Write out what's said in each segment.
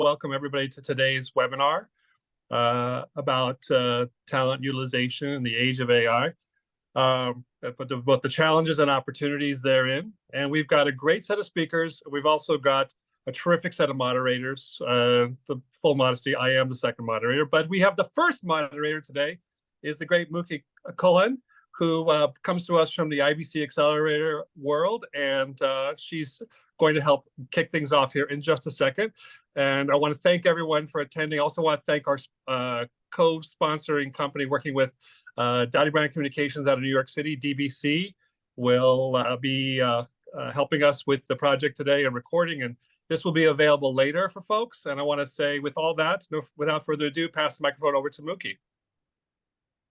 welcome everybody to today's webinar about talent utilization in the age of AI, but both the challenges and opportunities therein. And we've got a great set of speakers. We've also got a terrific set of moderators. The full modesty, I am the second moderator, but we have the first moderator today is the great Muki Cullen, who comes to us from the IBC Accelerator world, and she's going to help kick things off here in just a second. And I want to thank everyone for attending. I also want to thank our co-sponsoring company working with Dowdy Brand Communications out of New York City. DBC will be helping us with the project today and recording, and this will be available later for folks. And I want to say, with all that, without further ado, pass the microphone over to Muki.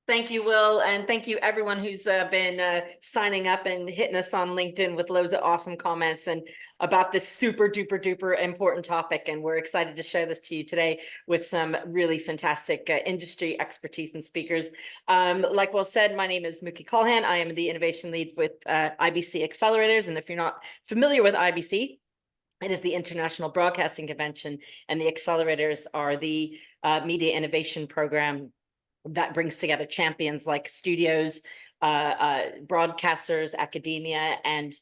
Thank you, Will, and thank you everyone who's been signing up and hitting us on LinkedIn with loads of awesome comments and about this super duper duper important topic. And we're excited to share this to you today with some really fantastic industry expertise and speakers. Like Will said, my name is Muki Cullen. I am the innovation lead with IBC Accelerators. And if you're not familiar with IBC, it is the International Broadcasting Convention, and the Accelerators are the media innovation program that brings together champions like studios, broadcasters, academia, and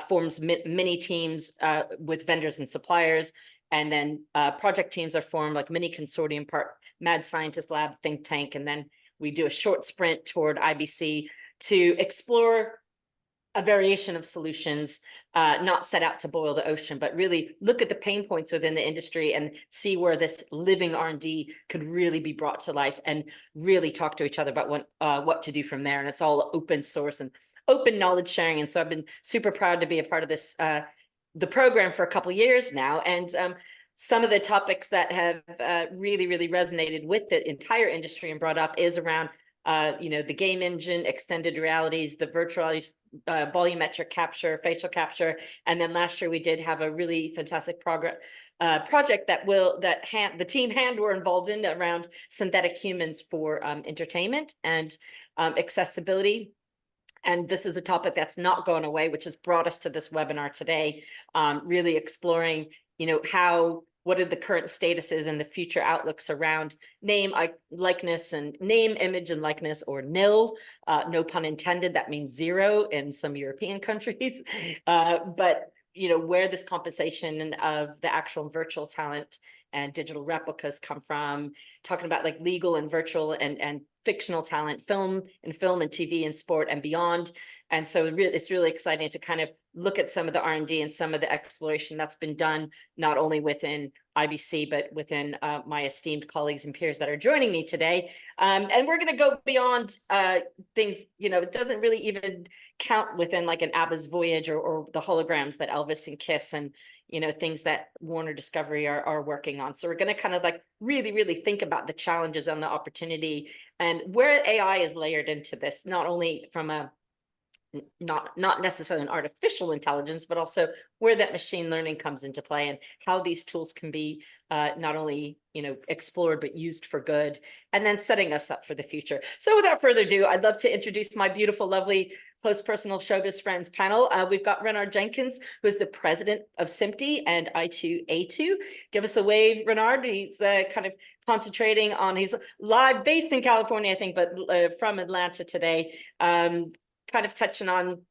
forms mini teams with vendors and suppliers. And then project teams are formed like mini consortium, part mad scientist lab, think tank. And then we do a short sprint toward IBC to explore a variation of solutions, not set out to boil the ocean, but really look at the pain points within the industry and see where this living R&D could really be brought to life, and really talk to each other about what to do from there. And it's all open source and open knowledge sharing. And so I've been super proud to be a part of this, the program for a couple of years now. And some of the topics that have really resonated with the entire industry and brought up is around the game engine, extended realities, the virtual volumetric capture, facial capture. And then last year we did have a really fantastic project that the team Hand were involved in around synthetic humans for entertainment and accessibility. And this is a topic that's not going away, which has brought us to this webinar today, really exploring, what are the current statuses and the future outlooks around name, likeness, and name, image, and likeness, or nil. No pun intended. That means zero in some European countries. But where this compensation of the actual virtual talent and digital replicas come from, talking about like legal and virtual and fictional talent, film and TV and sport and beyond. And so it's really exciting to kind of look at some of the R&D and some of the exploration that's been done, not only within IBC, but within my esteemed colleagues and peers that are joining me today. And we're going to go beyond things, it doesn't really even count within like an ABBA's Voyage or the holograms that Elvis and Kiss and, things that Warner Discovery are working on. So we're going to kind of like really think about the challenges and the opportunity and where AI is layered into this, not only from a not necessarily an artificial intelligence, but also where that machine learning comes into play and how these tools can be not only explored but used for good, and then setting us up for the future. So without further ado, I'd love to introduce my beautiful, lovely, close personal showbiz friends panel. We've got Renard Jenkins, who's the president of SMPTE and I2A2. Give us a wave, Renard. He's kind of concentrating on, he's live based in California, I think, but from Atlanta today. Kind of touching on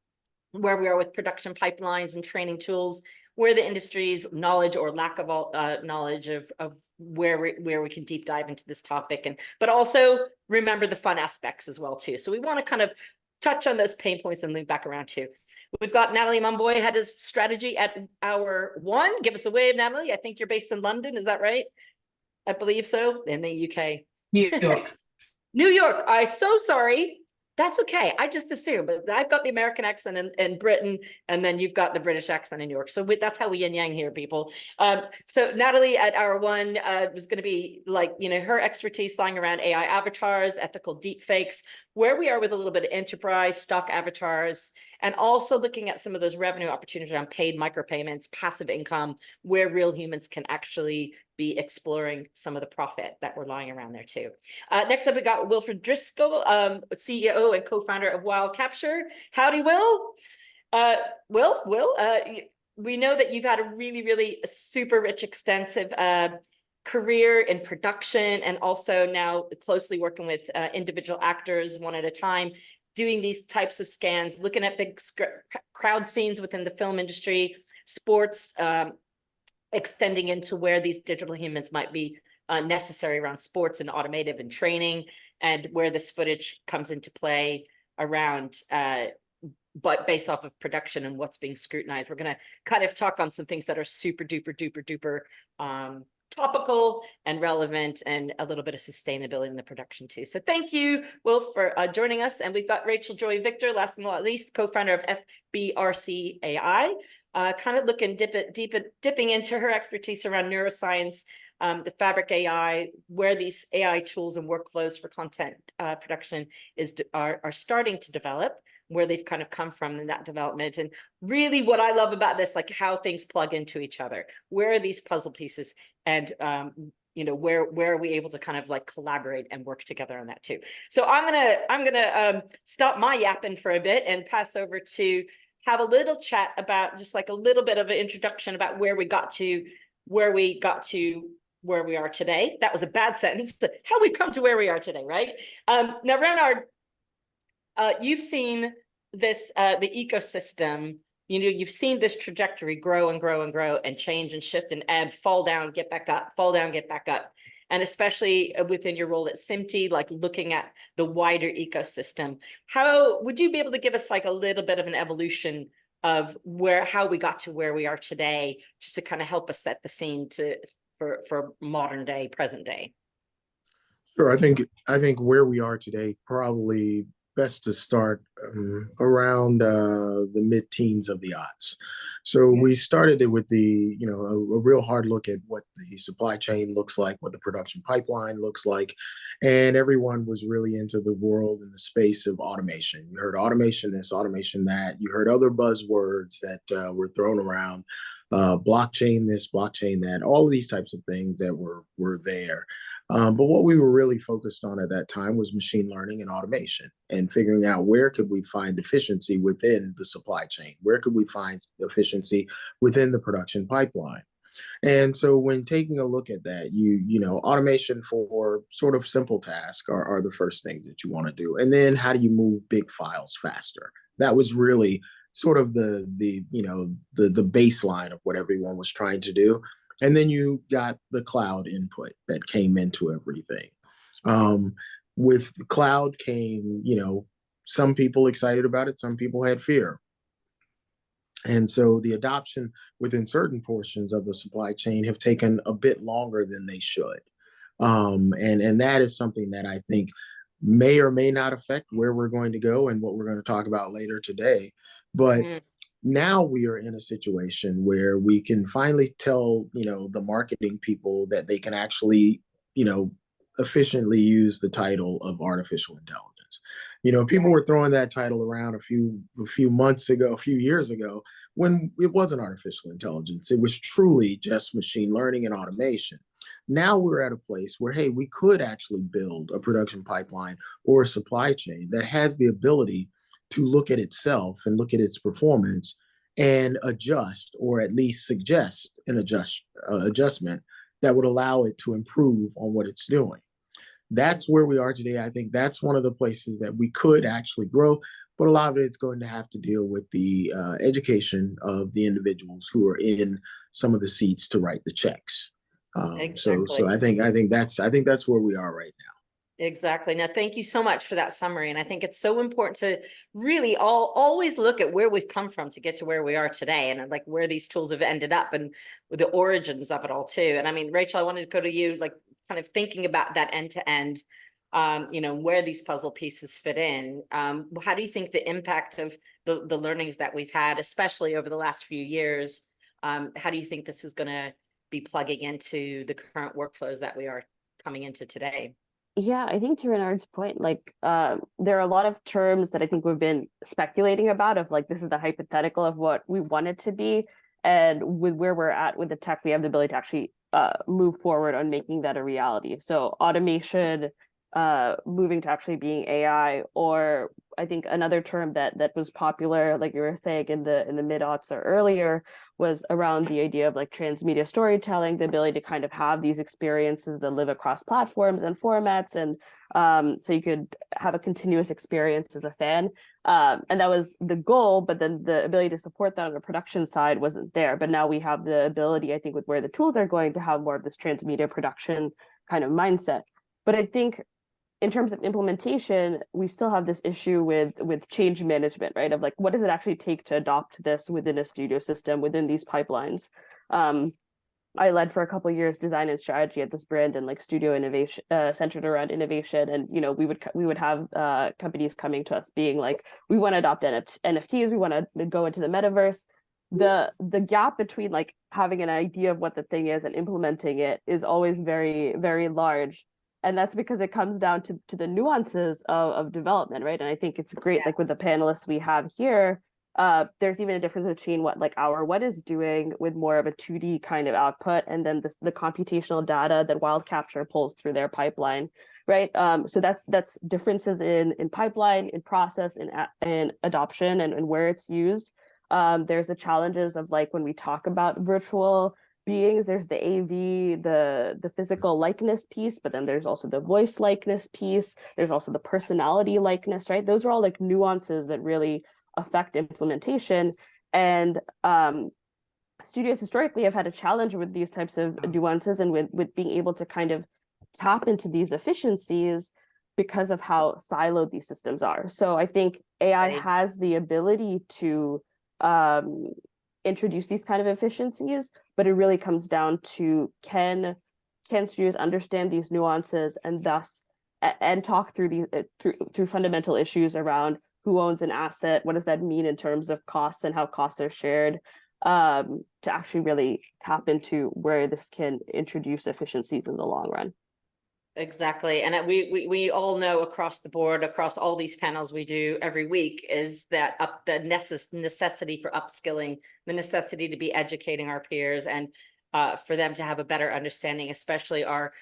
where we are with production pipelines and training tools, where the industry's knowledge or lack of knowledge of where we can deep dive into this topic, but also remember the fun aspects as well too. So we want to kind of touch on those pain points and loop back around too. We've got Natalie Mumboy, head of strategy at Hour One. Give us a wave, Natalie. I think you're based in London, is that right? I believe so, in the UK. New York. New York. I'm so sorry. That's okay. I just assume, but I've got the American accent in Britain, and then you've got the British accent in New York. So that's how we yin yang here, people. So Natalie at Hour One was going to be like, her expertise lying around AI avatars, ethical deepfakes, where we are with a little bit of enterprise, stock avatars, and also looking at some of those revenue opportunities around paid micropayments, passive income, where real humans can actually be exploring some of the profit that we're lying around there too. Next up, we got Wilfred Driscoll, CEO and co-founder of Wild Capture. Howdy, Will. Will, we know that you've had a really super rich, extensive career in production, and also now closely working with individual actors one at a time, doing these types of scans, looking at big crowd scenes within the film industry, sports, extending into where these digital humans might be necessary around sports and automotive and training, and where this footage comes into play around but based off of production and what's being scrutinized. We're going to kind of talk on some things that are super duper duper duper topical and relevant, and a little bit of sustainability in the production too. So thank you, Will, for joining us. And we've got Rachel Joy Victor, last but not least, co-founder of FBRC.AI, kind of looking dipping into her expertise around neuroscience, the fabric AI, where these AI tools and workflows for content production are starting to develop, where they've kind of come from in that development. And really what I love about this, like how things plug into each other. Where are these puzzle pieces? And where are we able to kind of like collaborate and work together on that too? So I'm gonna stop my yapping for a bit and pass over to have a little chat about just like a little bit of an introduction about where we got to where we are today. That was a bad sentence. How we come to where we are today, right? Now, Renard, you've seen this, the ecosystem, you've seen this trajectory grow and grow and grow and change and shift and ebb, fall down, get back up, fall down, get back up. And especially within your role at SMPTE, like looking at the wider ecosystem, how would you be able to give us like a little bit of an evolution of how we got to where we are today, just to kind of help us set the scene for modern day, present day? Sure. I think where we are today, probably best to start around the mid-teens of the aughts. So we started it with a real hard look at what the supply chain looks like, what the production pipeline looks like, and everyone was really into the world and the space of automation. You heard automation this, automation that. You heard other buzzwords that were thrown around, blockchain this, blockchain that, all of these types of things that were there. But what we were really focused on at that time was machine learning and automation, and figuring out where could we find efficiency within the supply chain? Where could we find efficiency within the production pipeline? And so when taking a look at that, automation for sort of simple tasks are the first things that you want to do. And then how do you move big files faster? That was really sort of the baseline of what everyone was trying to do. And then you got the cloud input that came into everything. With the cloud came, some people excited about it, some people had fear. And so the adoption within certain portions of the supply chain have taken a bit longer than they should. And that is something that I think may or may not affect where we're going to go and what we're going to talk about later today. But now we are in a situation where we can finally tell, the marketing people that they can actually, efficiently use the title of artificial intelligence. People were throwing that title around a few months ago, a few years ago, when it wasn't artificial intelligence. It was truly just machine learning and automation. Now we're at a place where, hey, we could actually build a production pipeline or a supply chain that has the ability to look at itself and look at its performance and adjust, or at least suggest an adjustment that would allow it to improve on what it's doing. That's where we are today. I think that's one of the places that we could actually grow, but a lot of it's going to have to deal with the education of the individuals who are in some of the seats to write the checks. Exactly. So I think that's where we are right now. Exactly. Now, thank you so much for that summary. And I think it's so important to really always look at where we've come from to get to where we are today, and like where these tools have ended up and the origins of it all too. And I mean, Rachel, I wanted to go to you, like kind of thinking about that end to end, where these puzzle pieces fit in. How do you think the impact of the learnings that we've had, especially over the last few years, how do you think this is going to be plugging into the current workflows that we are coming into today? Yeah, I think to Renard's point, like there are a lot of terms that I think we've been speculating about, of like, this is the hypothetical of what we want it to be. And with where we're at with the tech, we have the ability to actually move forward on making that a reality. So automation, moving to actually being AI, or I think another term that was popular, like you were saying in the mid-aughts or earlier, was around the idea of like transmedia storytelling, the ability to kind of have these experiences that live across platforms and formats, and so you could have a continuous experience as a fan. And that was the goal, but then the ability to support that on the production side wasn't there. But now we have the ability, I think, with where the tools are going, to have more of this transmedia production kind of mindset. But I think in terms of implementation, we still have this issue with change management, right? Of like, what does it actually take to adopt this within a studio system, within these pipelines? I led for a couple of years design and strategy at this brand and like studio innovation, centered around innovation. And, you know, we would have companies coming to us being like, we want to adopt NFTs, we want to go into the metaverse. The gap between like having an idea of what the thing is and implementing it is always very, very large. And that's because it comes down to the nuances of development, right? And I think it's great, like with the panelists we have here, there's even a difference between what like what is doing with more of a 2D kind of output, and then the computational data that Wild Capture pulls through their pipeline, right? So that's differences in pipeline, in process, in adoption, and where it's used. There's the challenges of like when we talk about virtual beings, there's the AV, the physical likeness piece, but then there's also the voice likeness piece. There's also the personality likeness, right? Those are all like nuances that really affect implementation. And studios historically have had a challenge with these types of nuances and with being able to kind of tap into these efficiencies because of how siloed these systems are. So I think AI has the ability to introduce these kind of efficiencies, but it really comes down to can studios understand these nuances and thus and talk through these through fundamental issues around who owns an asset, what does that mean in terms of costs and how costs are shared, to actually really tap into where this can introduce efficiencies in the long run. Exactly. And we all know across the board, across all these panels we do every week, is that the necessity for upskilling, the necessity to be educating our peers, and for them to have a better understanding, especially our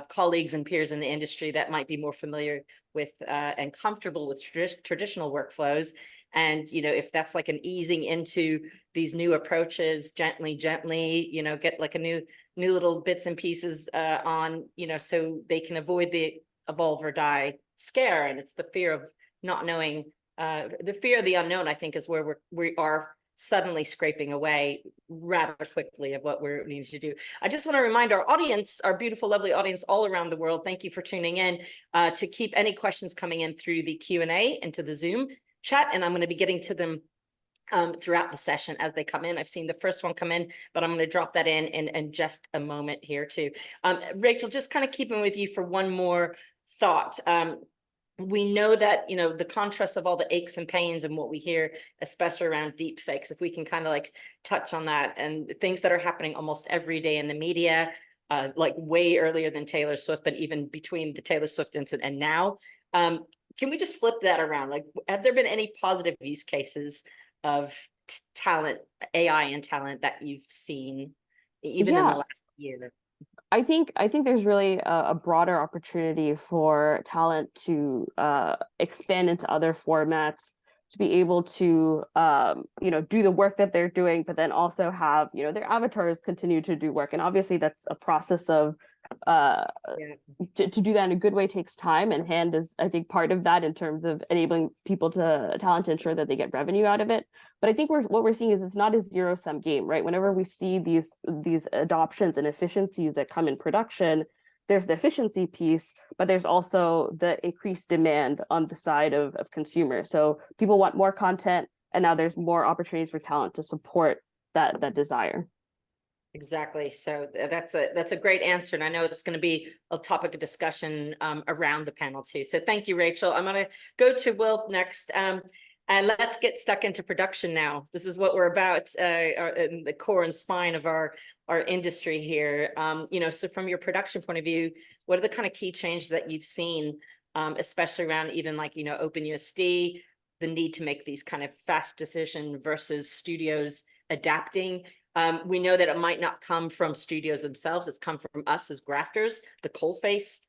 colleagues and peers in the industry that might be more familiar with and comfortable with traditional workflows. And, you know, if that's like an easing into these new approaches, gently, you know, get like a new little bits and pieces on, you know, so they can avoid the evolve or die scare. And it's the fear of not knowing, the fear of the unknown, I think, is where we are suddenly scraping away rather quickly of what we're needing to do. I just want to remind our audience, our beautiful, lovely audience all around the world, thank you for tuning in, to keep any questions coming in through the Q&A into the Zoom chat, and I'm going to be getting to them throughout the session as they come in. I've seen the first one come in, but I'm going to drop that in just a moment here too. Rachel, just kind of keeping with you for one more thought. We know that, you know, the contrast of all the aches and pains and what we hear, especially around deep fakes, if we can kind of like touch on that, and things that are happening almost every day in the media, like way earlier than Taylor Swift, but even between the Taylor Swift incident and now. Can we just flip that around? Like, have there been any positive use cases of talent, AI and talent that you've seen even in the last year? I think there's really a broader opportunity for talent to expand into other formats, to be able to you know, do the work that they're doing, but then also have, you know, their avatars continue to do work. And obviously that's a process of to do that in a good way takes time, and hand is, I think, part of that in terms of enabling talent to ensure that they get revenue out of it. But I think what we're seeing is it's not a zero-sum game, right? Whenever we see these adoptions and efficiencies that come in production, there's the efficiency piece, but there's also the increased demand on the side of consumers. So people want more content, and now there's more opportunities for talent to support that desire. Exactly. So that's a great answer. And I know it's going to be a topic of discussion around the panel too. So thank you, Rachel. I'm going to go to Will next. And let's get stuck into production now. This is what we're about, in the core and spine of our industry here. You know, so from your production point of view, what are the kind of key changes that you've seen, especially around even like, you know, OpenUSD, the need to make these kind of fast decision versus studios adapting? We know that it might not come from studios themselves. It's come from us as grafters, the coalface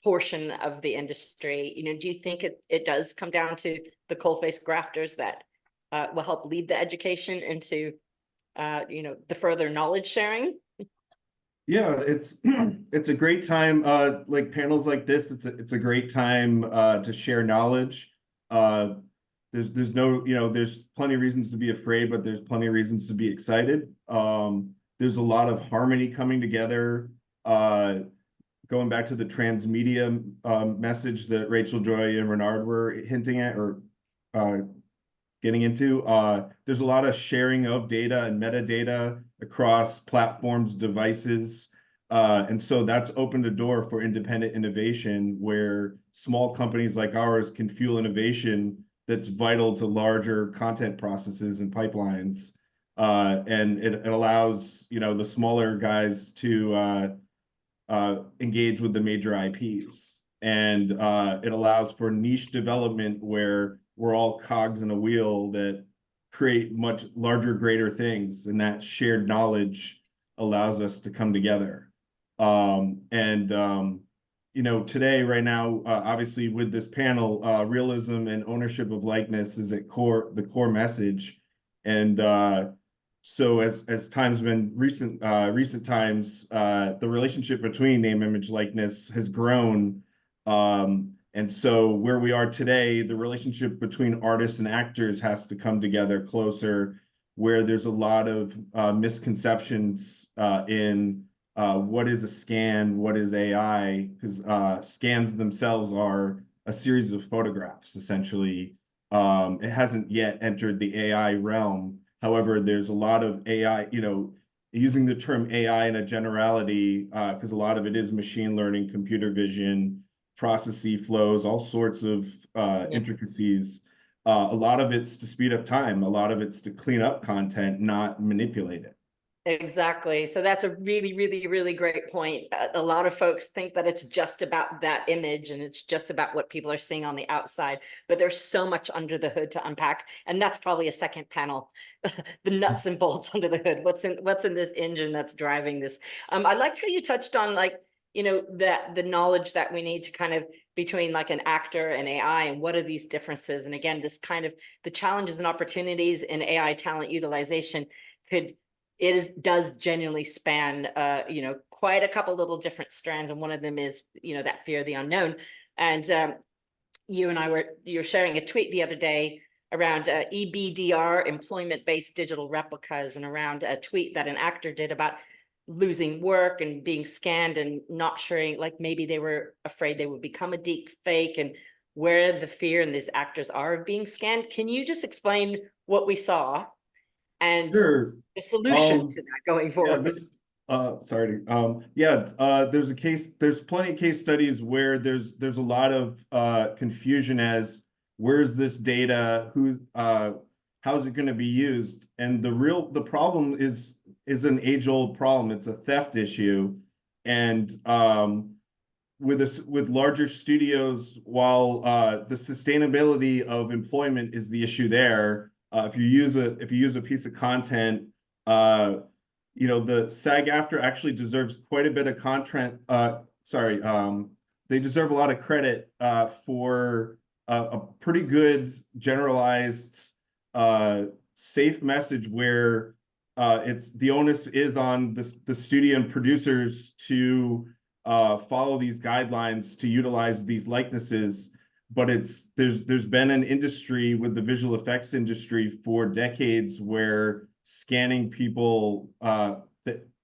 portion of the industry. Do you think it does come down to the coalface grafters that will help lead the education into, the further knowledge sharing? Yeah, it's it's a great time. Like panels like this, it's a great time to share knowledge. There's no, there's plenty of reasons to be afraid, but there's plenty of reasons to be excited. There's a lot of harmony coming together. Going back to the transmedia message that Rachel, Joy, and Renard were hinting at or getting into, there's a lot of sharing of data and metadata across platforms, devices. And so that's opened a door for independent innovation where small companies like ours can fuel innovation that's vital to larger content processes and pipelines. And it allows, the smaller guys to engage with the major IPs. And it allows for niche development where we're all cogs in a wheel that create much larger, greater things. And that shared knowledge allows us to come together. Today, right now, obviously with this panel, realism and ownership of likeness is at the core message. And so as times been recent times, the relationship between name, image, likeness has grown. And so where we are today, the relationship between artists and actors has to come together closer, where there's a lot of misconceptions in what is a scan, what is AI, because scans themselves are a series of photographs, essentially. It hasn't yet entered the AI realm. However, there's a lot of AI, using the term AI in a generality, because a lot of it is machine learning, computer vision, processy flows, all sorts of intricacies. A lot of it's to speed up time. A lot of it's to clean up content, not manipulate it. Exactly. So that's a really, really, really great point. A lot of folks think that it's just about that image and it's just about what people are seeing on the outside, but there's so much under the hood to unpack. And that's probably a second panel, the nuts and bolts under the hood. What's in this engine that's driving this? I liked how you touched on that the knowledge that we need to kind of between like an actor and AI and what are these differences? And again, this kind of the challenges and opportunities in AI talent utilization does genuinely span, quite a couple little different strands. And one of them is, that fear of the unknown. And you and I were sharing a tweet the other day around EBDR, employment-based digital replicas, and around a tweet that an actor did about losing work and being scanned and not sharing, like maybe they were afraid they would become a deep fake and where the fear in these actors are of being scanned. Can you just explain what we saw? And Sure. the solution to that going forward. There's plenty of case studies where there's a lot of confusion as where's this data, how's it going to be used? And the problem is an age-old problem. It's a theft issue. And with larger studios, while the sustainability of employment is the issue there, if you use a piece of content, the SAG-AFTRA actually deserves quite a bit of content. They deserve a lot of credit for a pretty good generalized safe message where it's the onus is on the studio and producers to follow these guidelines to utilize these likenesses. But there's been an industry with the visual effects industry for decades where scanning people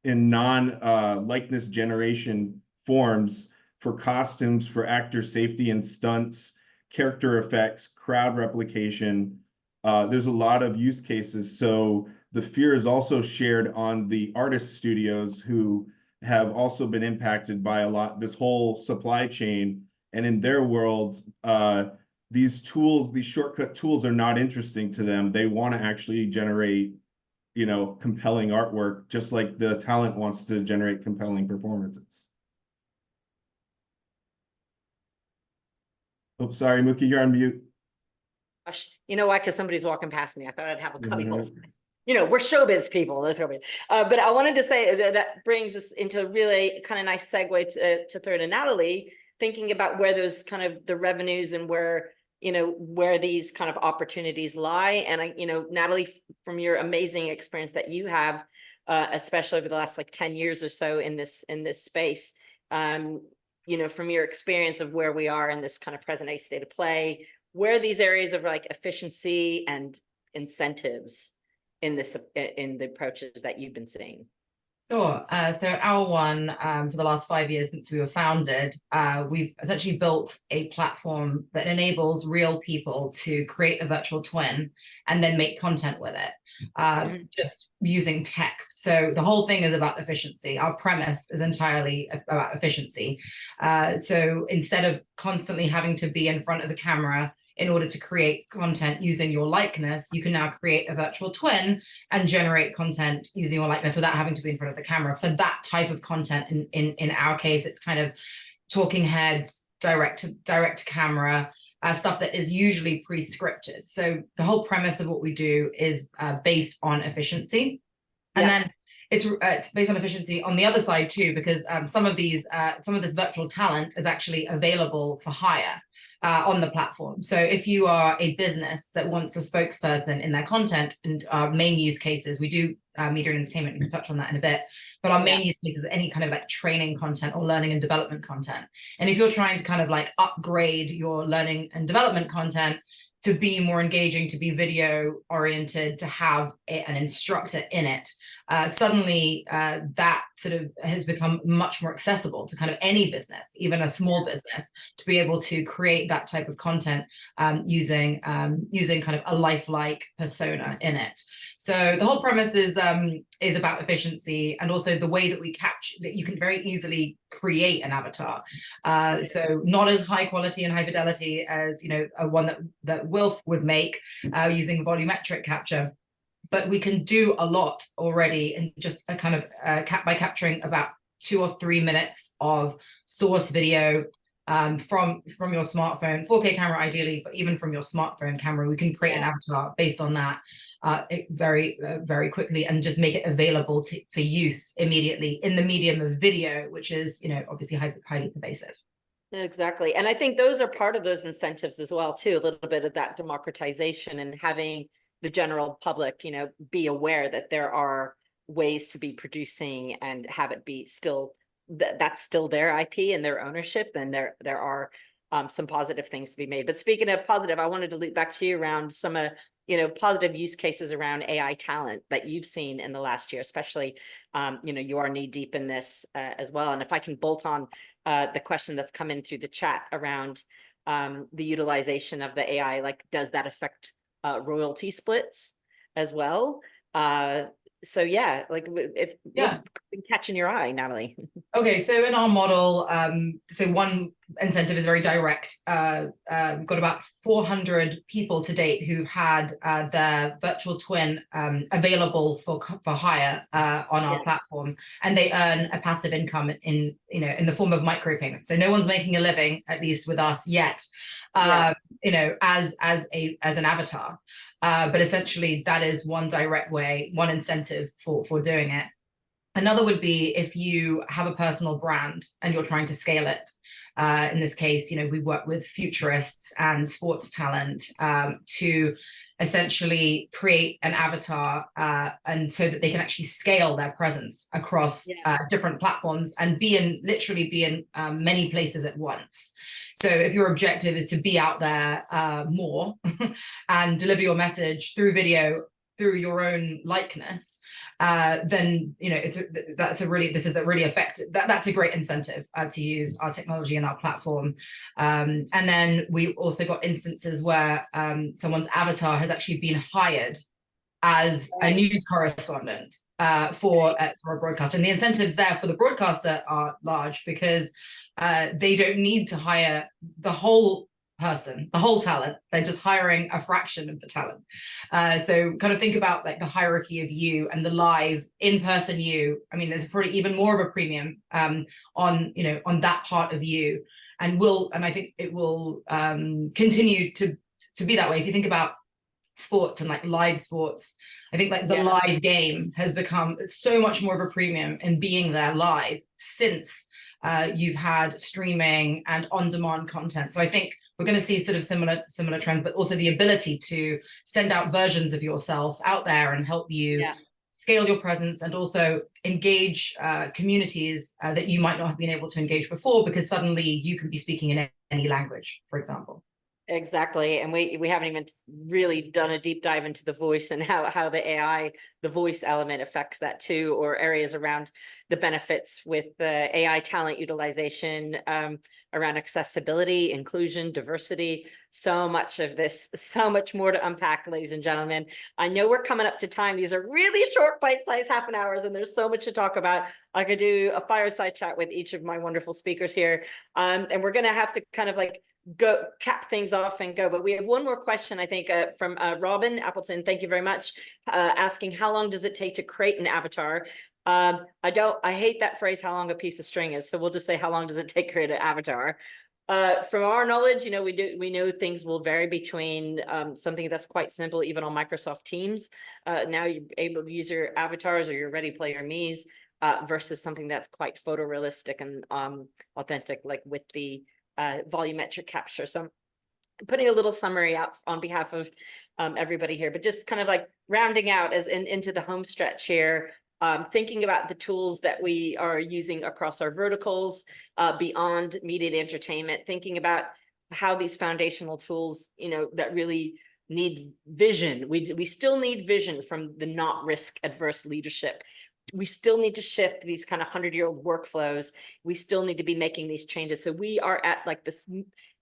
in non-likeness generation forms for costumes, for actor safety and stunts, character effects, crowd replication. There's a lot of use cases. So the fear is also shared on the artist studios who have also been impacted by this whole supply chain. And in their world, these shortcut tools are not interesting to them. They want to actually generate, compelling artwork, just like the talent wants to generate compelling performances. Oh, sorry, Mookie, you're on mute. Gosh, you know why? Because somebody's walking past me. I thought I'd have a cubby hole. We're showbiz people. But I wanted to say that brings us into a really kind of nice segue to throw to Natalie. thinking about where those kind of the revenues and where, you know, where these kind of opportunities lie. And I, you know, Natalie, from your amazing experience that you have, especially over the last like 10 years or so in this space, you know, from your experience of where we are in this kind of present day state of play, where are these areas of like efficiency and incentives in this, in the approaches that you've been seeing? Sure. So our one, for the last 5 years since we were founded, we've essentially built a platform that enables real people to create a virtual twin and then make content with it, just using text. So the whole thing is about efficiency. Our premise is entirely about efficiency. So instead of constantly having to be in front of the camera in order to create content using your likeness, you can now create a virtual twin and generate content using your likeness without having to be in front of the camera. For that type of content, in our case, it's kind of talking heads, direct to camera, stuff that is usually pre-scripted. So the whole premise of what we do is based on efficiency. And then it's based on efficiency on the other side too, because some of this virtual talent is actually available for hire on the platform. So if you are a business that wants a spokesperson in their content, and our main use cases, we do media and entertainment, we can touch on that in a bit, but our main use cases are any kind of like training content or learning and development content. And if you're trying to kind of like upgrade your learning and development content to be more engaging, to be video oriented, to have an instructor in it, suddenly that sort of has become much more accessible to kind of any business, even a small business, to be able to create that type of content using kind of a lifelike persona in it. So the whole premise is about efficiency, and also the way that we capture that you can very easily create an avatar. So not as high quality and high fidelity as, you know, a one that Wilf would make using volumetric capture. But we can do a lot already in just a kind of by capturing about 2 or 3 minutes of source video from your smartphone, 4K camera ideally, but even from your smartphone camera, we can create an avatar based on that very quickly, and just make it available for use immediately in the medium of video, which is, you know, obviously highly pervasive. Exactly. And I think those are part of those incentives as well too, a little bit of that democratization and having the general public, you know, be aware that there are ways to be producing and have it be still that's still their IP and their ownership, and there are some positive things to be made. But speaking of positive, I wanted to loop back to you around some you know, positive use cases around AI talent that you've seen in the last year, especially, you know, you are knee deep in this as well. And if I can bolt on the question that's come in through the chat around the utilization of the AI, like, does that affect royalty splits as well? So yeah, like what's been catching your eye, Natalie? Okay, so in our model, so one incentive is very direct. We've got about 400 people to date who've had their virtual twin available for hire on our platform, and they earn a passive income in the form of micropayments. So no one's making a living, at least with us yet, you know, as an avatar. But essentially, that is one direct way, one incentive for doing it. Another would be if you have a personal brand and you're trying to scale it. In this case, you know, we work with futurists and sports talent to essentially create an avatar, and so that they can actually scale their presence across different platforms and literally be in many places at once. So if your objective is to be out there more and deliver your message through video, through your own likeness, then, you know, that's a really effective, that's a great incentive to use our technology and our platform. And then we also got instances where someone's avatar has actually been hired as a news correspondent for a broadcaster. And the incentives there for the broadcaster are large, because they don't need to hire the whole person, the whole talent. They're just hiring a fraction of the talent. So kind of think about like the hierarchy of you and the live in-person you. I mean, there's probably even more of a premium on that part of you, and I think it will continue to be that way. If you think about sports and like live sports, I think like the live game has become so much more of a premium in being there live since you've had streaming and on-demand content. So I think we're going to see sort of similar trends, but also the ability to send out versions of yourself out there and help you scale your presence, and also engage communities that you might not have been able to engage before, because suddenly you can be speaking in any language, for example. Exactly. And we haven't even really done a deep dive into the voice and how the AI, the voice element affects that too, or areas around the benefits with the AI talent utilization, around accessibility, inclusion, diversity. So much of this, so much more to unpack, ladies and gentlemen. I know we're coming up to time. These are really short, bite-sized half an hours, and there's so much to talk about. I could do a fireside chat with each of my wonderful speakers here. And we're going to have to kind of like go cap things off and go, but we have one more question, I think, from Robin Appleton. Thank you very much. Asking, how long does it take to create an avatar? I hate that phrase, how long a piece of string is, so we'll just say, how long does it take to create an avatar? From our knowledge, you know, we know things will vary between something that's quite simple, even on Microsoft Teams. Now you're able to use your avatars or your Ready Player Me's, versus something that's quite photorealistic and authentic, like with the volumetric capture. So I'm putting a little summary out on behalf of everybody here, but just kind of like rounding out as into the home stretch here, thinking about the tools that we are using across our verticals, beyond media and entertainment, thinking about how these foundational tools, you know, that really need vision. We still need vision from the not risk adverse leadership. We still need to shift these kind of 100-year-old workflows. We still need to be making these changes. So we are at like this,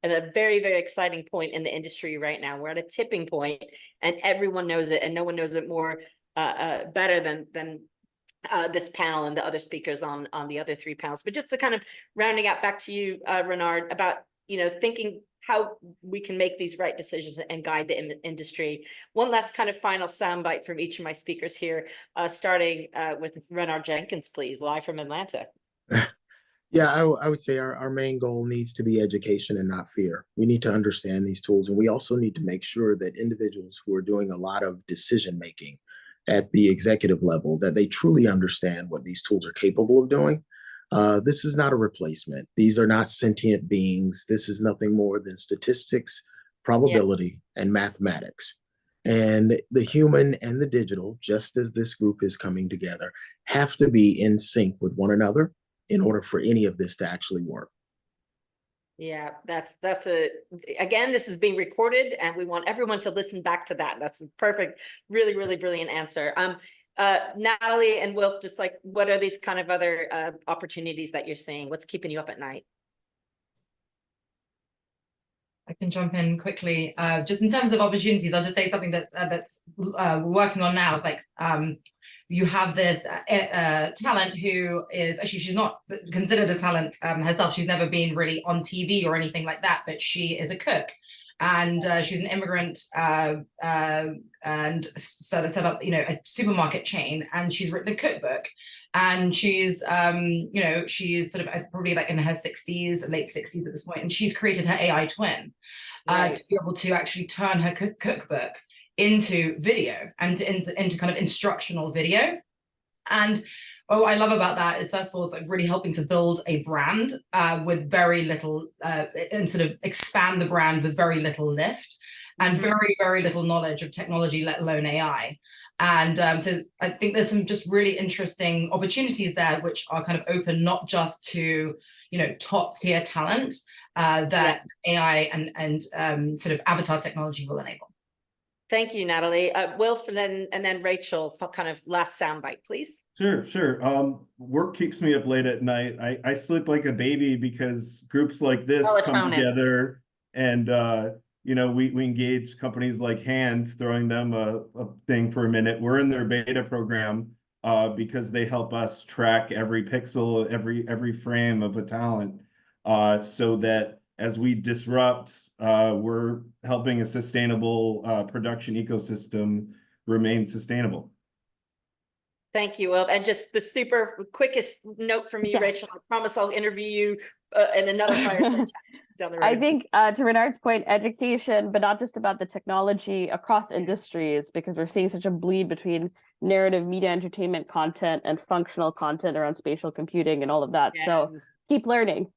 at a very, very exciting point in the industry right now. We're at a tipping point, and everyone knows it, and no one knows it more better than this panel and the other speakers on the other three panels. But just to kind of rounding out back to you, Renard, about, you know, thinking how we can make these right decisions and guide the industry. One last kind of final soundbite from each of my speakers here, starting with Renard Jenkins, please, live from Atlanta. Yeah, I would say our main goal needs to be education and not fear. We need to understand these tools, and we also need to make sure that individuals who are doing a lot of decision making at the executive level, that they truly understand what these tools are capable of doing. This is not a replacement. These are not sentient beings. This is nothing more than statistics, probability, and mathematics. And the human and the digital, just as this group is coming together, have to be in sync with one another in order for any of this to actually work. Yeah, again, this is being recorded, and we want everyone to listen back to that. That's a perfect, really, really brilliant answer. Natalie and Wilf, just like, what are these kind of other opportunities that you're seeing? What's keeping you up at night? I can jump in quickly. Just in terms of opportunities, I'll just say something that's we're working on now. It's like, you have this talent who is actually, she's not considered a talent herself. She's never been really on TV or anything like that, but she is a cook, and she's an immigrant, and sort of set up, you know, a supermarket chain, and she's written a cookbook, and she's you know, she's sort of probably like in her 60s, late 60s at this point, and she's created her AI twin to be able to actually turn her cookbook into video and into kind of instructional video. And what I love about that is, first of all, it's like really helping to build a brand with very little and sort of expand the brand with very little lift and very, very little knowledge of technology, let alone AI. And so I think there's some just really interesting opportunities there, which are kind of open not just to, you know, top tier talent that AI and sort of avatar technology will enable. Thank you, Natalie. Wilf, and then Rachel, for kind of last soundbite, please. Sure. Work keeps me up late at night. I sleep like a baby because groups like this come together, and you know, we engage companies like Hand, throwing them a thing for a minute. We're in their beta program because they help us track every pixel, every frame of a talent, so that as we disrupt, we're helping a sustainable production ecosystem remain sustainable. Thank you, Will. And just the super quickest note from you, Yes. Rachel. I promise I'll interview you in another fireside chat down the road. I think to Renard's point, education, but not just about the technology across industries, because we're seeing such a bleed between narrative media entertainment content and functional content around spatial computing and all of that. So Yes. keep learning.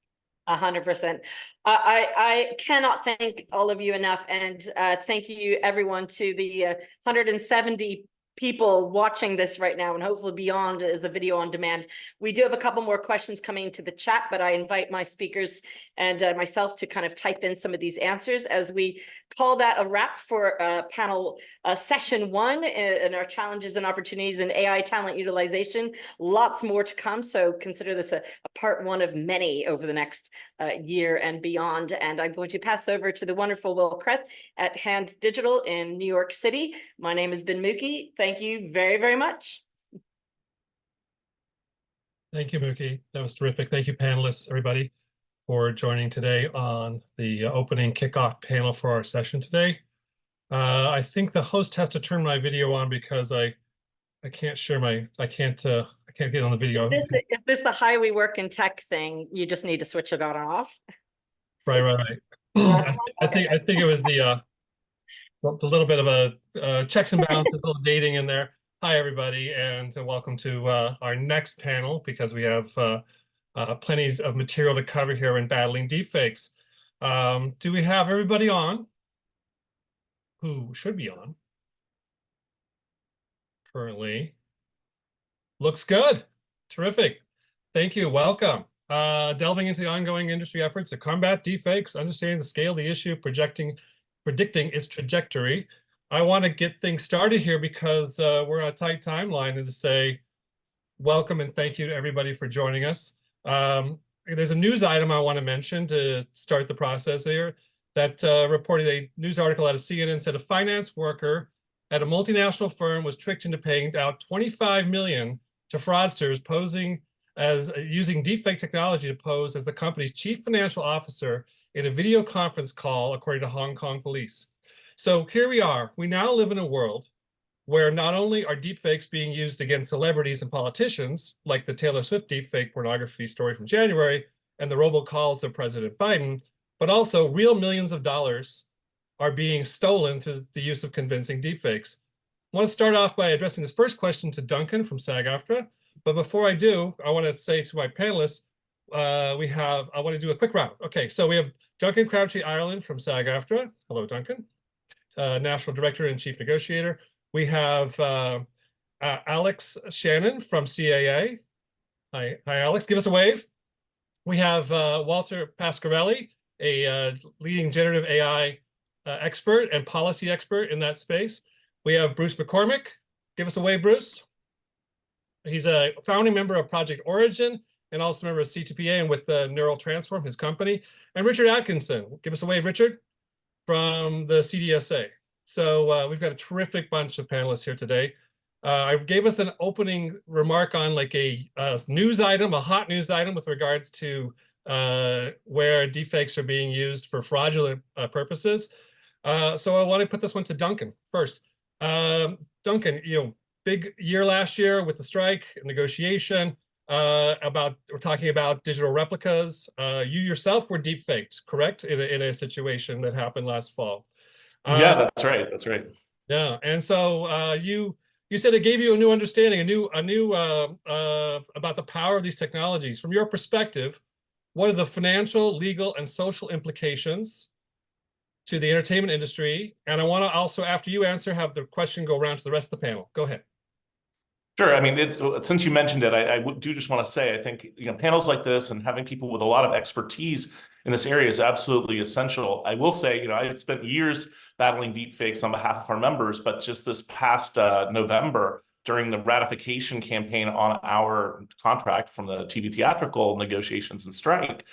100%. I cannot thank all of you enough, and thank you everyone to the 170 people watching this right now, and hopefully beyond as the video on demand. We do have a couple more questions coming into the chat, but I invite my speakers and myself to kind of type in some of these answers as we call that a wrap for panel session 1 in our challenges and opportunities in AI talent utilization. Lots more to come, so consider this a part 1 of many over the next year and beyond. And I'm going to pass over to the wonderful Will Kreth at Hand Digital in New York City. My name has been Mookie. Thank you very, very much. Thank you, Mookie. That was terrific. Thank you, panelists, everybody, for joining today on the opening kickoff panel for our session today. I think the host has to turn my video on because I can't share I can't get on the video. Is this the how we work in tech thing? You just need to switch it on and off. Right. I think it was the little bit of a checks and balances, a little dating in there. Hi, everybody, and welcome to our next panel, because we have plenty of material to cover here in battling deepfakes. Do we have everybody on who should be on currently? Looks good. Terrific. Thank you. Welcome. Delving into the ongoing industry efforts to combat deepfakes, understanding the scale of the issue, predicting its trajectory. I want to get things started here because we're on a tight timeline, and to say welcome and thank you to everybody for joining us. There's a news item I want to mention to start the process here that reported a news article out of CNN said a finance worker at a multinational firm was tricked into paying out $25 million to fraudsters posing as using deepfake technology to pose as the company's chief financial officer in a video conference call, according to Hong Kong police. So here we are. We now live in a world where not only are deepfakes being used against celebrities and politicians, like the Taylor Swift deepfake pornography story from January and the robocalls of President Biden, but also real millions of dollars are being stolen through the use of convincing deepfakes. I want to start off by addressing this first question to Duncan from SAG-AFTRA. But before I do, I want to say to my panelists, I want to do a quick round. Okay, so we have Duncan Crabtree-Ireland from SAG-AFTRA. Hello, Duncan. National Director and Chief Negotiator. We have Alex Shannon from CAA. Hi, Alex, give us a wave. We have Walter Pasquarelli, a leading generative AI expert and policy expert in that space. We have Bruce McCormick. Give us a wave, Bruce. He's a founding member of Project Origin and also a member of C2PA and with Neural Transform, his company. And Richard Atkinson. Give us a wave, Richard, from the CDSA. So we've got a terrific bunch of panelists here today. I gave us an opening remark on like a news item, a hot news item with regards to where deepfakes are being used for fraudulent purposes. So I want to put this one to Duncan first. Duncan, big year last year with the strike negotiation. We're talking about digital replicas. You yourself were deepfaked, correct? In a situation that happened last fall. Yeah, that's right. That's right. Yeah, and so you said it gave you a new understanding, a new about the power of these technologies. From your perspective, what are the financial, legal, and social implications to the entertainment industry? And I want to also, after you answer, have the question go around to the rest of the panel. Go ahead. Sure. I mean, since you mentioned it, I do just want to say, I think panels like this and having people with a lot of expertise in this area is absolutely essential. I will say, I've spent years battling deepfakes on behalf of our members, but just this past November, during the ratification campaign on our contract from the TV theatrical negotiations and strike,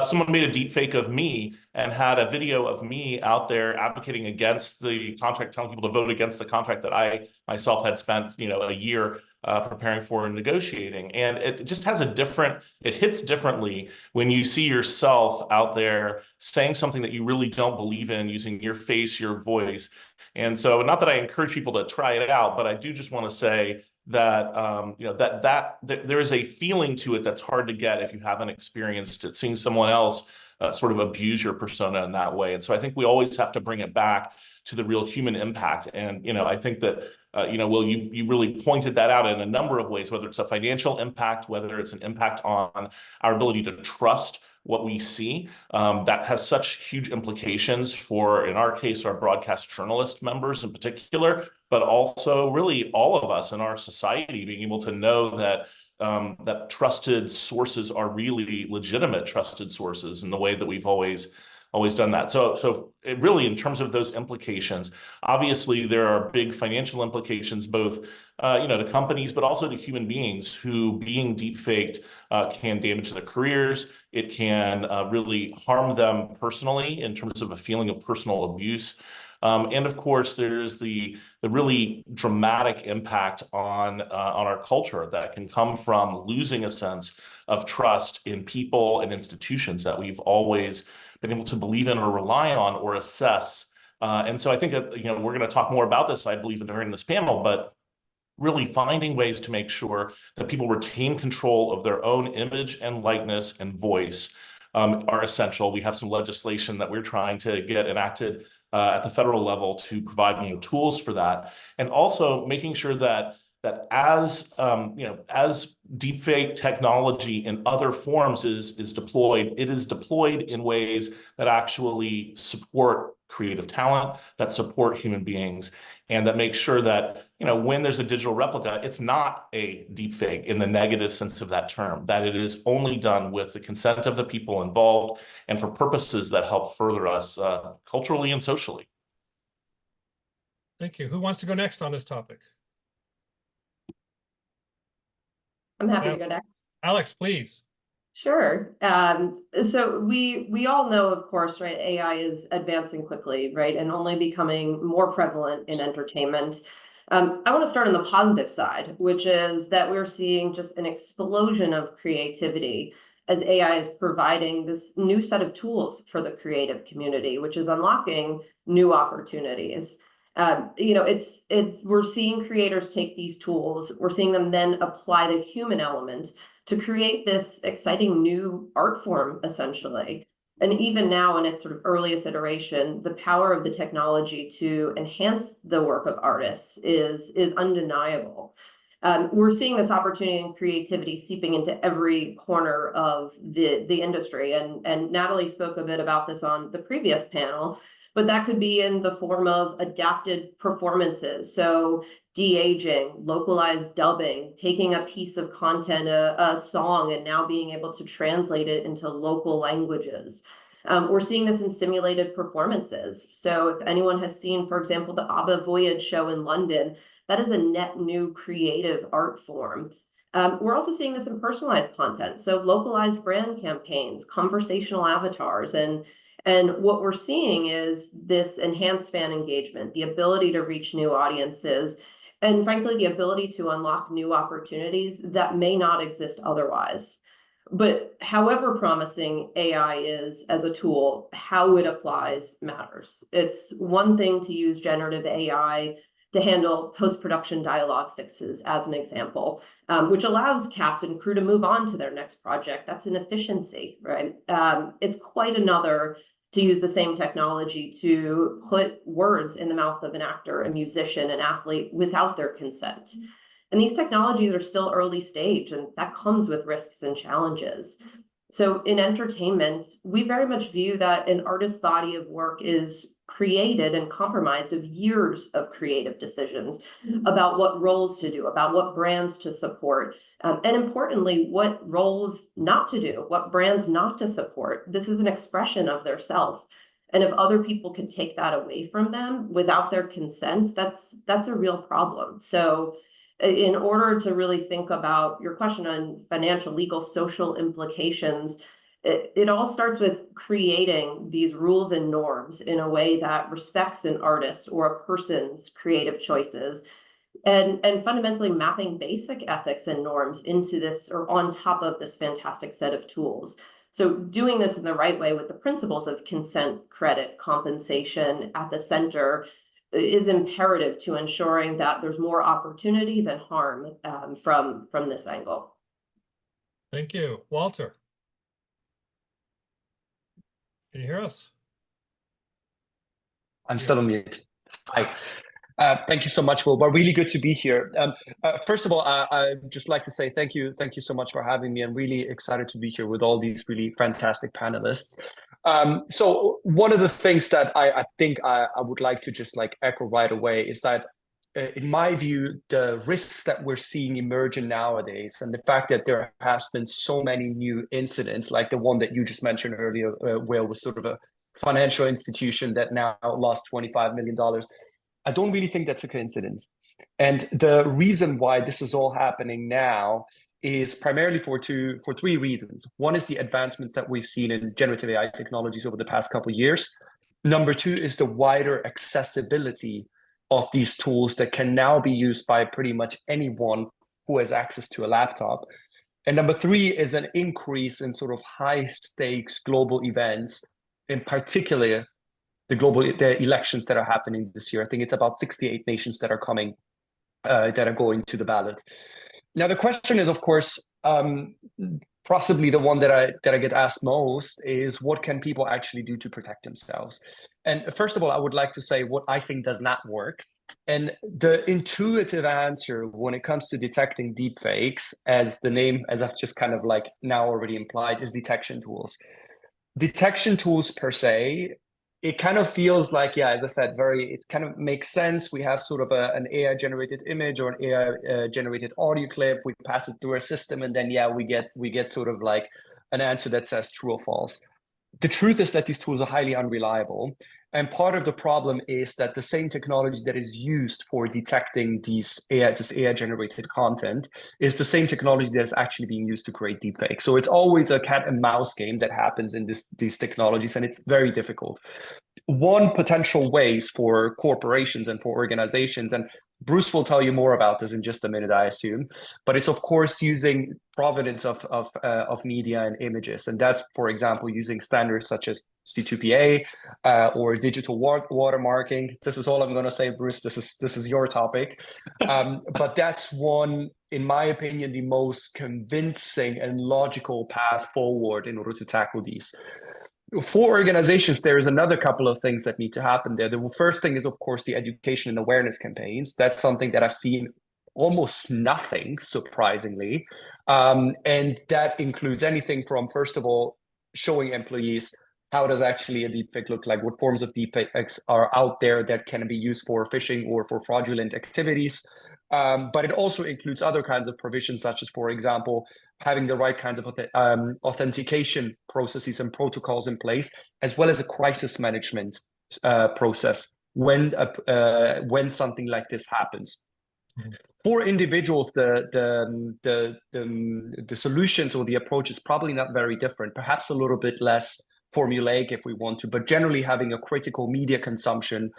someone made a deepfake of me and had a video of me out there advocating against the contract, telling people to vote against the contract that I myself had spent, a year preparing for and negotiating. And it just has it hits differently when you see yourself out there saying something that you really don't believe in, using your face, your voice. And so, not that I encourage people to try it out, but I do just want to say that there is a feeling to it that's hard to get if you haven't experienced it, seeing someone else sort of abuse your persona in that way. And so I think we always have to bring it back to the real human impact. And I think that Will, you really pointed that out in a number of ways, whether it's a financial impact, whether it's an impact on our ability to trust what we see. That has such huge implications for, in our case, our broadcast journalist members in particular, but also really all of us in our society being able to know that that trusted sources are really legitimate trusted sources in the way that we've always done that. So it really, in terms of those implications, obviously there are big financial implications, both to companies, but also to human beings who, being deepfaked, can damage their careers. It can really harm them personally in terms of a feeling of personal abuse. And of course, there's the really dramatic impact on our culture that can come from losing a sense of trust in people and institutions that we've always been able to believe in or rely on or assess. And so I think that we're going to talk more about this, I believe, during this panel, but really finding ways to make sure that people retain control of their own image and likeness and voice are essential. We have some legislation that we're trying to get enacted at the federal level to provide tools for that, and also making sure that as as deepfake technology in other forms is deployed, it is deployed in ways that actually support creative talent, that support human beings, and that make sure that when there's a digital replica, it's not a deepfake in the negative sense of that term, that it is only done with the consent of the people involved and for purposes that help further us culturally and socially. Thank you. Who wants to go next on this topic? I'm happy to go next. Alex, please. Sure. So we all know, of course, right, AI is advancing quickly, right, and only becoming more prevalent in entertainment. I want to start on the positive side, which is that we're seeing just an explosion of creativity as AI is providing this new set of tools for the creative community, which is unlocking new opportunities. We're seeing creators take these tools, we're seeing them then apply the human element to create this exciting new art form, essentially. And even now, in its sort of earliest iteration, the power of the technology to enhance the work of artists is undeniable. We're seeing this opportunity and creativity seeping into every corner of the industry. And Natalie spoke a bit about this on the previous panel, but that could be in the form of adapted performances. So de-aging, localized dubbing, taking a piece of content, a song, and now being able to translate it into local languages. We're seeing this in simulated performances. So if anyone has seen, for example, the ABBA Voyage show in London, that is a net new creative art form. We're also seeing this in personalized content. So localized brand campaigns, conversational avatars, and what we're seeing is this enhanced fan engagement, the ability to reach new audiences, and frankly, the ability to unlock new opportunities that may not exist otherwise. But however promising AI is as a tool, how it applies matters. It's one thing to use generative AI to handle post-production dialogue fixes, as an example, which allows cast and crew to move on to their next project. That's an efficiency, right? It's quite another to use the same technology to put words in the mouth of an actor, a musician, an athlete without their consent. And these technologies are still early stage, and that comes with risks and challenges. So in entertainment, we very much view that an artist's body of work is created and compromised of years of creative decisions about what roles to do, about what brands to support, and importantly, what roles not to do, what brands not to support. This is an expression of their self. And if other people can take that away from them without their consent, that's a real problem. So in order to really think about your question on financial, legal, social implications, it all starts with creating these rules and norms in a way that respects an artist or a person's creative choices, and fundamentally mapping basic ethics and norms into this, or on top of this fantastic set of tools. So doing this in the right way with the principles of consent, credit, compensation at the center, is imperative to ensuring that there's more opportunity than harm from this angle. Thank you. Walter. Can you hear us? I'm still on mute. Hi. Thank you so much, Will. But really good to be here. First of all, I'd just like to say thank you. Thank you so much for having me. I'm really excited to be here with all these really fantastic panelists. So one of the things that I think I would like to just like echo right away is that in my view, the risks that we're seeing emerging nowadays and the fact that there has been so many new incidents, like the one that you just mentioned earlier, Will, was sort of a financial institution that now lost $25 million. I don't really think that's a coincidence. And the reason why this is all happening now is primarily for three reasons. One is the advancements that we've seen in generative AI technologies over the past couple of years. Number two is the wider accessibility of these tools that can now be used by pretty much anyone who has access to a laptop. And number three is an increase in sort of high stakes global events, in particular the elections that are happening this year. I think it's about 68 nations that are coming, that are going to the ballot. Now, the question is, of course, possibly the one that I get asked most is, what can people actually do to protect themselves? And first of all, I would like to say what I think does not work. And the intuitive answer when it comes to detecting deepfakes, as the name, as I've just kind of like now already implied, is detection tools. Detection tools per se, it kind of feels like, yeah, as I said, it kind of makes sense. We have sort of an AI generated image or an AI generated audio clip. We pass it through a system, and then, yeah, we get sort of like an answer that says true or false. The truth is that these tools are highly unreliable. And part of the problem is that the same technology that is used for detecting this AI generated content is the same technology that is actually being used to create deepfake. So it's always a cat and mouse game that happens in these technologies, and it's very difficult. One potential ways for corporations and for organizations, and Bruce will tell you more about this in just a minute, I assume, but it's of course using provenance of media and images, and that's, for example, using standards such as C2PA or digital watermarking. This is all I'm going to say, Bruce. This is your topic, but that's one, in my opinion, the most convincing and logical path forward in order to tackle these. For organizations, there is another couple of things that need to happen there. The first thing is, of course, the education and awareness campaigns. That's something that I've seen almost nothing, surprisingly. And that includes anything from, first of all, showing employees how does actually a deepfake look like, what forms of deepfakes are out there that can be used for phishing or for fraudulent activities. But it also includes other kinds of provisions, such as, for example, having the right kinds of authentication processes and protocols in place, as well as a crisis management process when something like this happens. Mm-hmm. For individuals, the solutions or the approach is probably not very different, perhaps a little bit less formulaic if we want to, but generally having a critical media consumption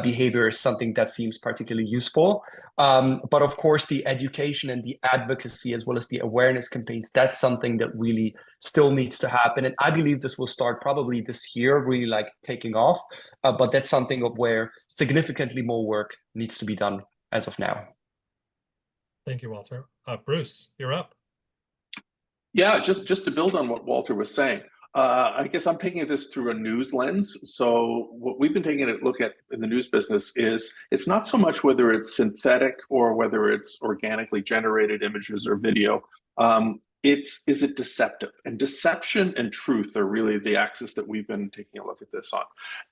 behavior is something that seems particularly useful. But of course, the education and the advocacy, as well as the awareness campaigns, that's something that really still needs to happen. And I believe this will start probably this year, really like taking off. But that's something of where significantly more work needs to be done as of now. Thank you, Walter. Bruce, you're up. Yeah, just to build on what Walter was saying, I guess I'm taking this through a news lens. So what we've been taking a look at in the news business is it's not so much whether it's synthetic or whether it's organically generated images or video. Is it deceptive? And deception and truth are really the axis that we've been taking a look at this on.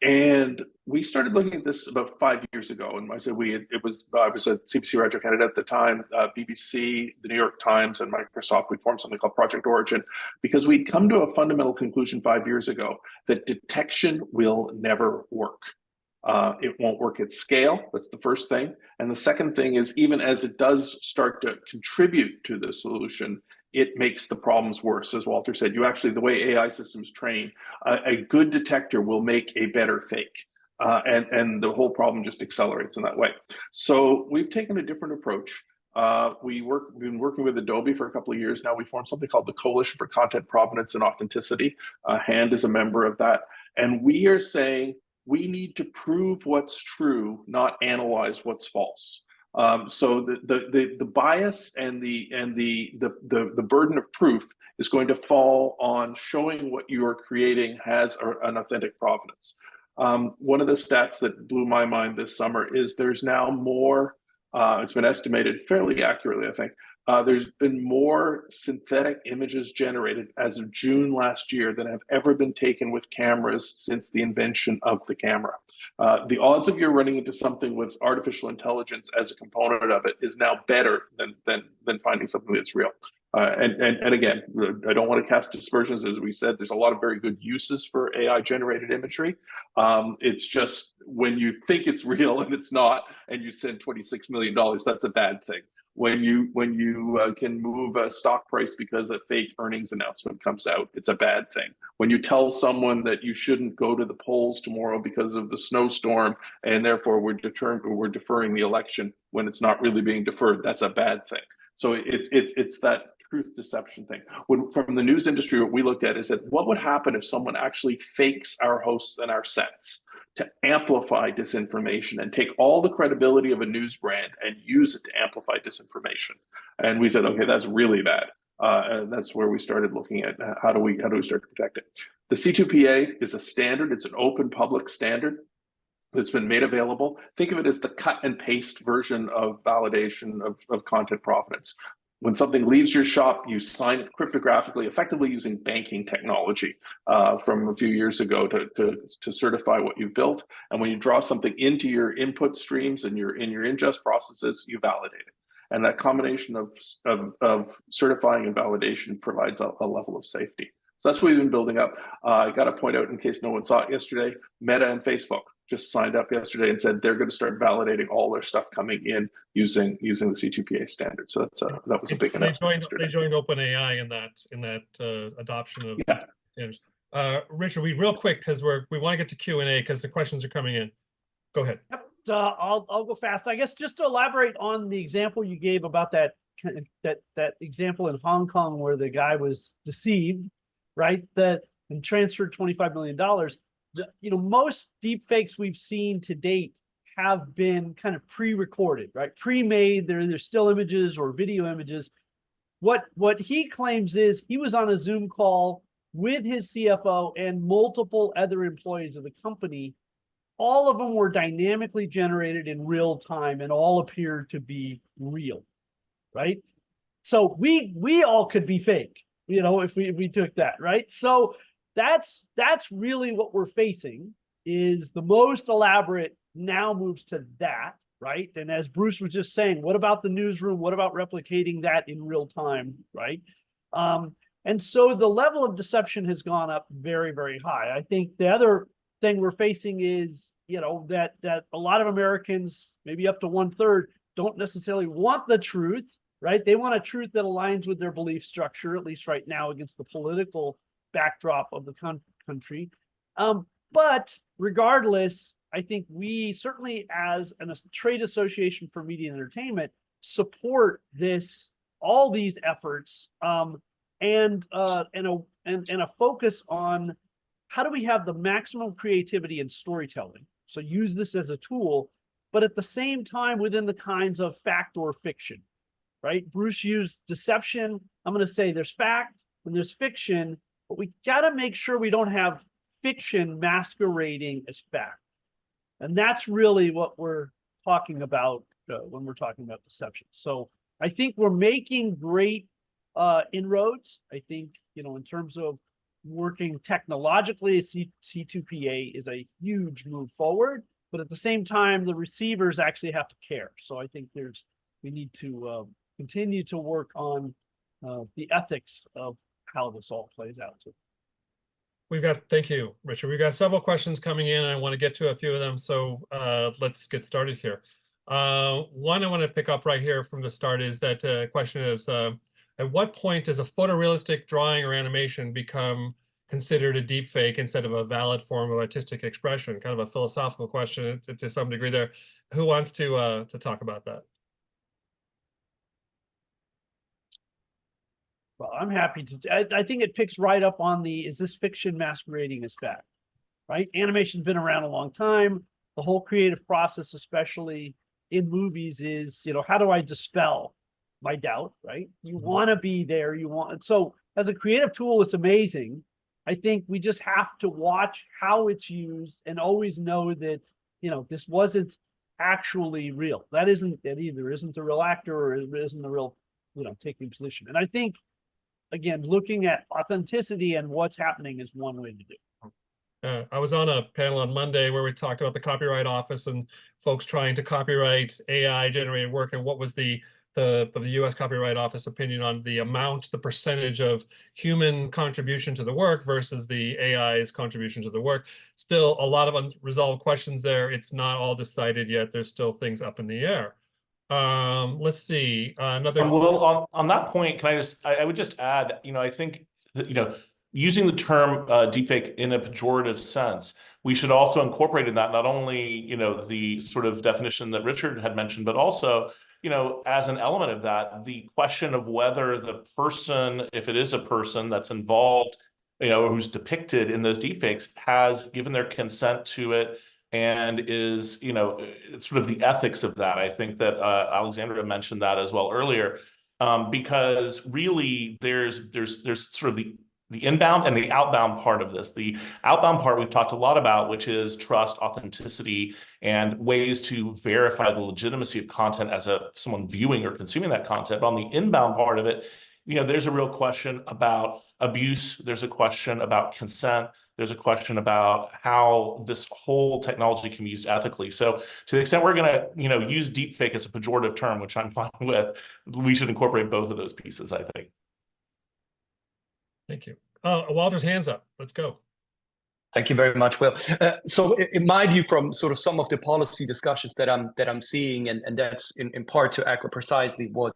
And we started looking at this about 5 years ago. And I said I was at CBC Radio Canada at the time, BBC, the New York Times, and Microsoft. We formed something called Project Origin because we'd come to a fundamental conclusion 5 years ago that detection will never work. It won't work at scale. That's the first thing. And the second thing is, even as it does start to contribute to the solution, it makes the problems worse. As Walter said, the way AI systems train, a good detector will make a better fake. And the whole problem just accelerates in that way. So we've taken a different approach. We've been working with Adobe for a couple of years now. We formed something called the Coalition for Content Provenance and Authenticity. HAND is a member of that. And we are saying, we need to prove what's true, not analyze what's false. So the bias and the burden of proof is going to fall on showing what you are creating has an authentic provenance. One of the stats that blew my mind this summer is there's now more, it's been estimated fairly accurately, I think, there's been more synthetic images generated as of June last year than have ever been taken with cameras since the invention of the camera. The odds of you running into something with artificial intelligence as a component of it is now better than finding something that's real. And again, I don't want to cast dispersions. As we said, there's a lot of very good uses for AI generated imagery. It's just when you think it's real and it's not, and you send $26 million, that's a bad thing. When you can move a stock price because a fake earnings announcement comes out, it's a bad thing. When you tell someone that you shouldn't go to the polls tomorrow because of the snowstorm and therefore we're deferring the election when it's not really being deferred, that's a bad thing. So it's that truth deception thing. From the news industry, what we looked at is that what would happen if someone actually fakes our hosts and our sets to amplify disinformation and take all the credibility of a news brand and use it to amplify disinformation. And we said, okay, that's really bad. And that's where we started looking at how do we start to protect it. The C2PA is a standard. It's an open public standard that's been made available. Think of it as the cut and paste version of validation of content provenance. When something leaves your shop, you sign it cryptographically, effectively using banking technology from a few years ago to certify what you've built. And when you draw something into your input streams and in your ingest processes, you validate it. And that combination of certifying and validation provides a level of safety. So that's what we've been building up. I got to point out, in case no one saw it yesterday, Meta and Facebook just signed up yesterday and said they're going to start validating all their stuff coming in using the C2PA standard. So that was a big announcement. They joined OpenAI in that adoption of standards. Richard, real quick, because we want to get to Q&A because the questions are coming in. Go ahead. Yep. I'll go fast. I guess just to elaborate on the example you gave about that example in Hong Kong where the guy was deceived, right? And transferred $25 million. Most deep fakes we've seen to date have been kind of pre-recorded, right? Pre-made. There's still images or video images. What he claims is he was on a Zoom call with his CFO and multiple other employees of the company. All of them were dynamically generated in real time and all appeared to be real, right? So we all could be fake, if we took that, right? So that's really what we're facing, is the most elaborate now moves to that, right? And as Bruce was just saying, what about the newsroom? What about replicating that in real time, right? And so the level of deception has gone up very, very high. I think the other thing we're facing is, that a lot of Americans, maybe up to 1/3, don't necessarily want the truth, right? They want a truth that aligns with their belief structure, at least right now, against the political backdrop of the country. But regardless, I think we certainly, as a trade association for media and entertainment, support all these efforts, and a focus on how do we have the maximum creativity and storytelling. So use this as a tool, but at the same time within the kinds of fact or fiction, right? Bruce used deception. I'm going to say there's fact and there's fiction, but we got to make sure we don't have fiction masquerading as fact. And that's really what we're talking about when we're talking about deception. So I think we're making great inroads. I think, in terms of working technologically, C2PA is a huge move forward, but at the same time, the receivers actually have to care. So I think we need to continue to work on the ethics of how this all plays out. Thank you, Richard. We've got several questions coming in, and I want to get to a few of them. So let's get started here. One I want to pick up right here from the start is that question is, at what point does a photorealistic drawing or animation become considered a deep fake instead of a valid form of artistic expression? Kind of a philosophical question to some degree there. Who wants to talk about that? Well, I'm happy to. I think it picks right up on is this fiction masquerading as fact, right? Animation's been around a long time. The whole creative process, especially in movies, is, you know, how do I dispel my doubt, right? You want to be there. So as a creative tool, it's amazing. I think we just have to watch how it's used and always know that, you know, this wasn't actually real. That either isn't a real actor or it isn't a real, you know, taking position. And I think, again, looking at authenticity and what's happening is one way to do it. I was on a panel on Monday where we talked about the Copyright Office and folks trying to copyright AI generated work, and what was the U.S. Copyright Office opinion on the amount, the percentage of human contribution to the work versus the AI's contribution to the work. Still a lot of unresolved questions there. It's not all decided yet. There's still things up in the air. Let's see, another. Well, on that point, can I just, I would just add, you know, I think that, you know, using the term deepfake in a pejorative sense, we should also incorporate in that not only, you know, the sort of definition that Richard had mentioned, but also, you know, as an element of that, the question of whether the person, if it is a person that's involved, you know, who's depicted in those deepfakes, has given their consent to it and is, you know, it's sort of the ethics of that. I think that Alexandra mentioned that as well earlier, because really there's sort of the inbound and the outbound part of this. The outbound part we've talked a lot about, which is trust, authenticity, and ways to verify the legitimacy of content as someone viewing or consuming that content. But on the inbound part of it, you know, there's a real question about abuse. There's a question about consent. There's a question about how this whole technology can be used ethically. So to the extent we're going to, you know, use deepfake as a pejorative term, which I'm fine with, we should incorporate both of those pieces, I think. Thank you. Walter's hand's up. Let's go. Thank you very much, Will. So in my view, from sort of some of the policy discussions that I'm seeing, and that's in part to echo precisely what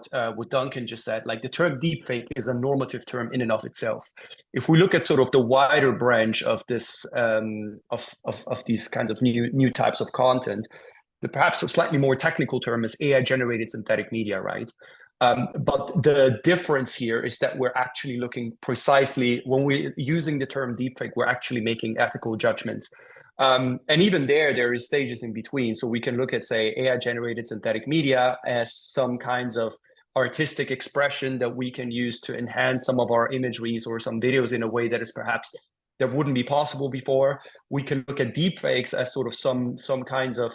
Duncan just said, like the term deepfake is a normative term in and of itself. If we look at sort of the wider branch of this of these kinds of new types of content, the perhaps a slightly more technical term is AI generated synthetic media, right? But the difference here is that we're actually looking precisely, when we're using the term deepfake, we're actually making ethical judgments. And even there is stages in between. So we can look at, say, AI-generated synthetic media as some kinds of artistic expression that we can use to enhance some of our imageries or some videos in a way that is perhaps that wouldn't be possible before. We can look at deepfakes as sort of some kinds of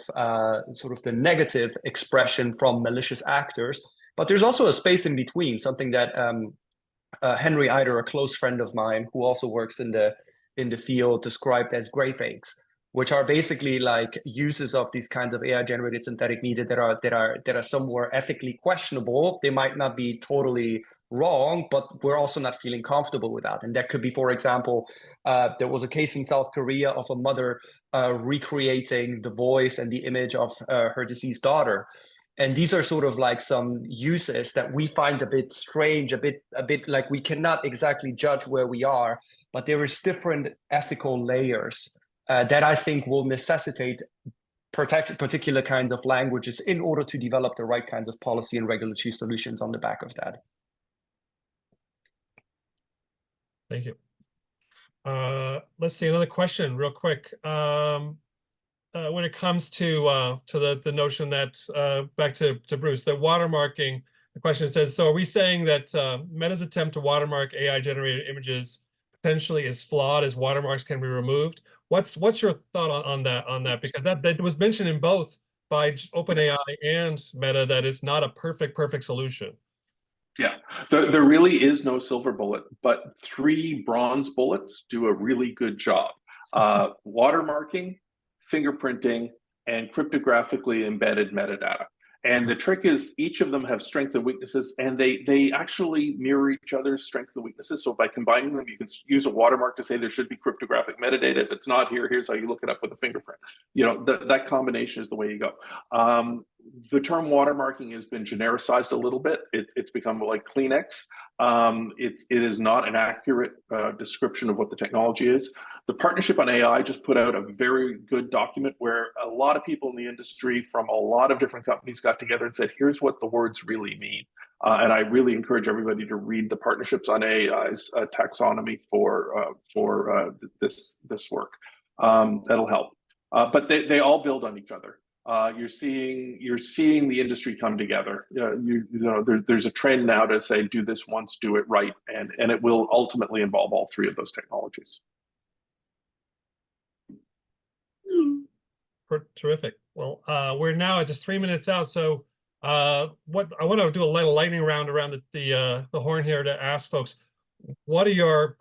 sort of the negative expression from malicious actors. But there's also a space in between, something that Henry Eider, a close friend of mine who also works in the field, described as gray fakes, which are basically like uses of these kinds of AI-generated synthetic media that are somewhere ethically questionable. They might not be totally wrong, but we're also not feeling comfortable with that. And that could be, for example, there was a case in South Korea of a mother recreating the voice and the image of her deceased daughter. And these are sort of like some uses that we find a bit strange, a bit like we cannot exactly judge where we are, but there is different ethical layers that I think will necessitate particular kinds of languages in order to develop the right kinds of policy and regulatory solutions on the back of that. Thank you. Let's see, another question real quick. When it comes to the notion that, back to Bruce, that watermarking, the question says, so are we saying that Meta's attempt to watermark AI-generated images potentially is flawed as watermarks can be removed? What's your thought on that? Because that was mentioned in both by OpenAI and Meta that it's not a perfect solution. Yeah, there really is no silver bullet, but 3 bronze bullets do a really good job. Watermarking, fingerprinting, and cryptographically embedded metadata. And the trick is each of them have strengths and weaknesses, and they actually mirror each other's strengths and weaknesses. So by combining them, you can use a watermark to say there should be cryptographic metadata. If it's not here, here's how you look it up with a fingerprint. You know, that combination is the way you go. The term watermarking has been genericized a little bit. It's become like Kleenex. It is not an accurate description of what the technology is. The Partnership on AI just put out a very good document where a lot of people in the industry from a lot of different companies got together and said, here's what the words really mean. And I really encourage everybody to read the Partnerships on AI's taxonomy for this work. That'll help. But they all build on each other. You're seeing the industry come together. There's a trend now to say, do this once, do it right, and it will ultimately involve all three of those technologies. Terrific. Well, we're now at just 3 minutes out. So what I want to do a little lightning round around the horn here to ask folks, what are your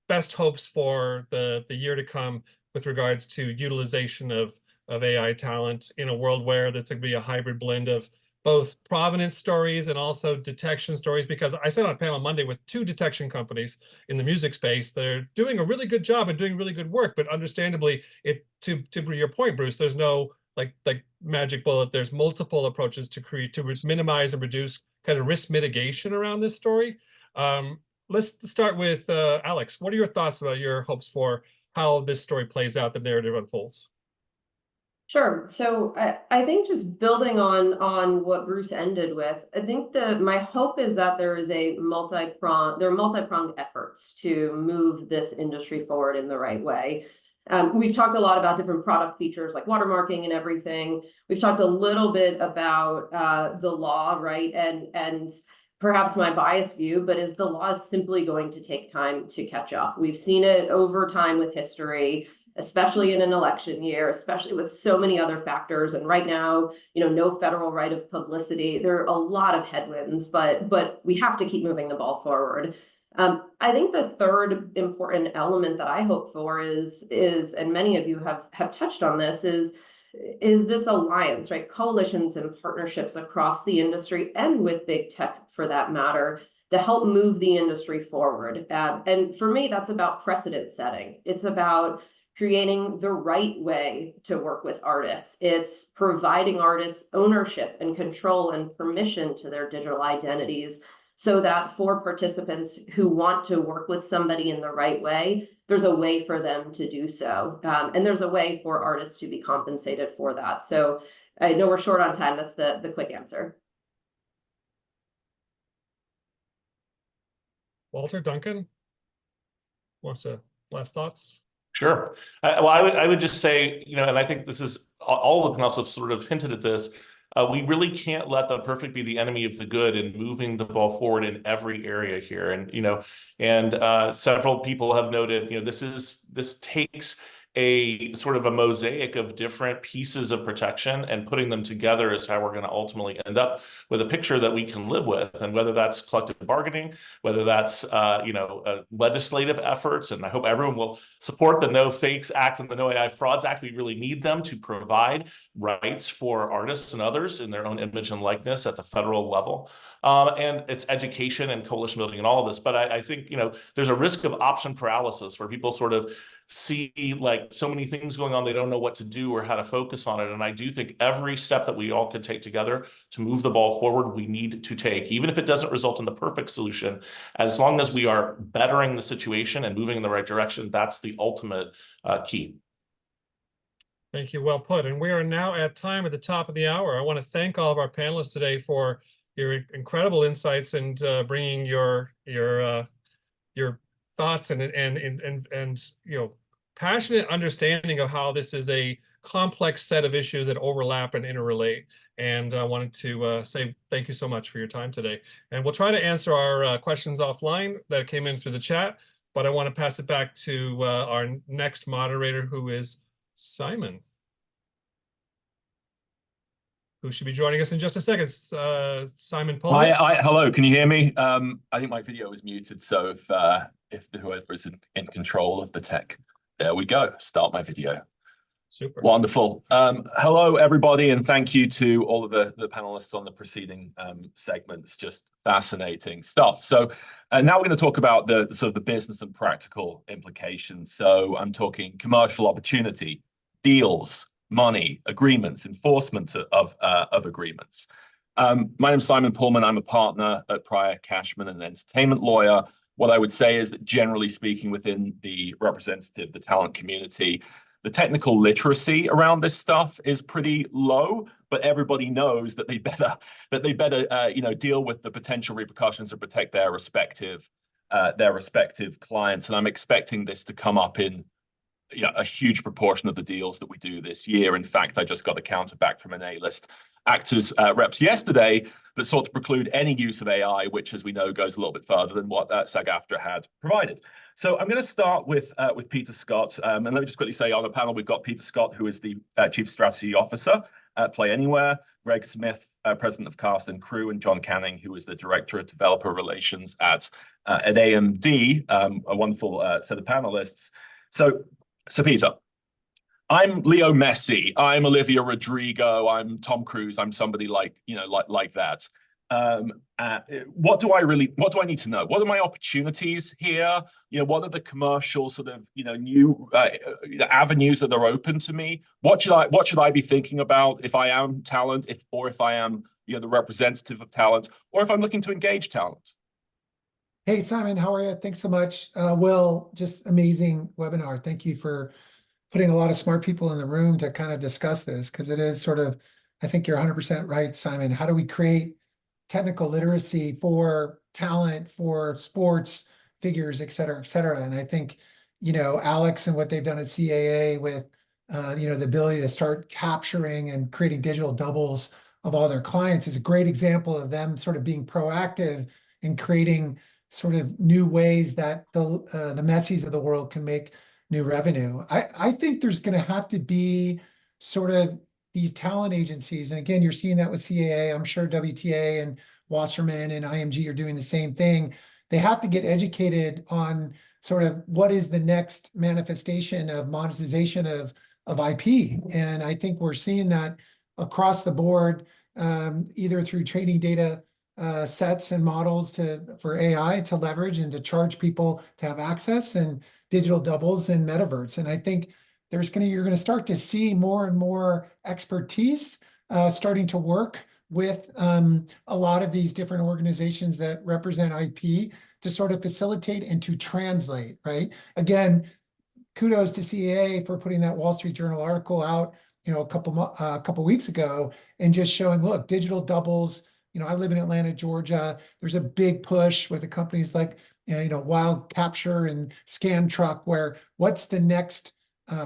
best hopes for the year to come with regards to utilization of AI talent in a world where that's going to be a hybrid blend of both provenance stories and also detection stories? Because I sat on a panel Monday with 2 detection companies in the music space that are doing a really good job and doing really good work, but understandably, to your point, Bruce, there's no like magic bullet. There's multiple approaches to minimize and reduce kind of risk mitigation around this story. Let's start with Alex. What are your thoughts about your hopes for how this story plays out, the narrative unfolds? Sure. So I think just building on what Bruce ended with, I think my hope is that there are multi-pronged efforts to move this industry forward in the right way. We've talked a lot about different product features like watermarking and everything. We've talked a little bit about the law, right? And perhaps my biased view, but is the law simply going to take time to catch up? We've seen it over time with history, especially in an election year, especially with so many other factors. And right now, no federal right of publicity. There are a lot of headwinds, but we have to keep moving the ball forward. I think the third important element that I hope for is, and many of you have touched on this, is this alliance, right? Coalitions and partnerships across the industry and with big tech for that matter, to help move the industry forward. And for me, that's about precedent setting. It's about creating the right way to work with artists. It's providing artists ownership and control and permission to their digital identities, so that for participants who want to work with somebody in the right way, there's a way for them to do so. And there's a way for artists to be compensated for that. So I know we're short on time. That's the quick answer. Walter, Duncan, wants to last thoughts? Sure. Well, I would just say, and I think this is all the panelists have sort of hinted at this. We really can't let the perfect be the enemy of the good in moving the ball forward in every area here. And several people have noted, this takes a sort of a mosaic of different pieces of protection, and putting them together is how we're going to ultimately end up with a picture that we can live with. And whether that's collective bargaining, whether that's legislative efforts, and I hope everyone will support the No Fakes Act and the No AI Frauds Act. We really need them to provide rights for artists and others in their own image and likeness at the federal level. And it's education and coalition building and all of this. But I think, there's a risk of option paralysis where people sort of see like so many things going on, they don't know what to do or how to focus on it. And I do think every step that we all could take together to move the ball forward, we need to take, even if it doesn't result in the perfect solution, as long as we are bettering the situation and moving in the right direction. That's the ultimate key. Thank you. Well put. And we are now at time at the top of the hour. I want to thank all of our panelists today for your incredible insights and bringing your thoughts and passionate understanding of how this is a complex set of issues that overlap and interrelate. And I wanted to say thank you so much for your time today. And we'll try to answer our questions offline that came in through the chat, but I want to pass it back to our next moderator, who is Simon, who should be joining us in just a second. Simon Pullman. Hello, can you hear me? I think my video is muted, so if whoever is in control of the tech, there we go. Start my video. Super. Wonderful. Hello, everybody, and thank you to all of the panelists on the preceding segments. Just fascinating stuff. So now we're going to talk about the sort of the business and practical implications. So I'm talking commercial opportunity, deals, money, agreements, enforcement of agreements. My name is Simon Pullman. I'm a partner at Pryor, Cashman, an entertainment lawyer. What I would say is that generally speaking, within the representative, the talent community, the technical literacy around this stuff is pretty low, but everybody knows that they better deal with the potential repercussions and protect their respective clients. And I'm expecting this to come up in yeah, a huge proportion of the deals that we do this year. In fact, I just got a counter back from an A-list actors reps yesterday that sought to preclude any use of AI, which, as we know, goes a little bit further than what SAG-AFTRA had provided. So I'm going to start with Peter Scott, and let me just quickly say on the panel we've got Peter Scott, who is the Chief Strategy Officer at Play Anywhere, Greg Smith, President of Cast and Crew, and John Canning, who is the Director of Developer Relations at AMD, a wonderful set of panelists. So Peter, I'm Leo Messi, I'm Olivia Rodrigo, I'm Tom Cruise, I'm somebody like that. What do I need to know? What are my opportunities here? What are the commercial sort of new avenues that are open to me? What should I be thinking about if I am talent, if I am the representative of talent, or if I'm looking to engage talent? Hey Simon, how are you? Thanks so much. Will, just amazing webinar. Thank you for putting a lot of smart people in the room to kind of discuss this, because it is sort of, I think you're 100% right, Simon. How do we create technical literacy for talent, for sports figures, et cetera, et cetera? And I think, Alex and what they've done at CAA with, the ability to start capturing and creating digital doubles of all their clients is a great example of them sort of being proactive in creating sort of new ways that the Messis of the world can make new revenue. I think there's going to have to be sort of these talent agencies. And again, you're seeing that with CAA. I'm sure WTA and Wasserman and IMG are doing the same thing. They have to get educated on sort of what is the next manifestation of monetization of IP. And I think we're seeing that across the board, either through training data sets and models for AI to leverage and to charge people to have access, and digital doubles and metaverse. And I think you're going to start to see more and more expertise starting to work with a lot of these different organizations that represent IP to sort of facilitate and to translate, right? Again, kudos to CAA for putting that Wall Street Journal article out, a couple weeks ago, and just showing, look, digital doubles. I live in Atlanta, Georgia. There's a big push with the companies like, Wild Capture and ScanTruck, where what's the next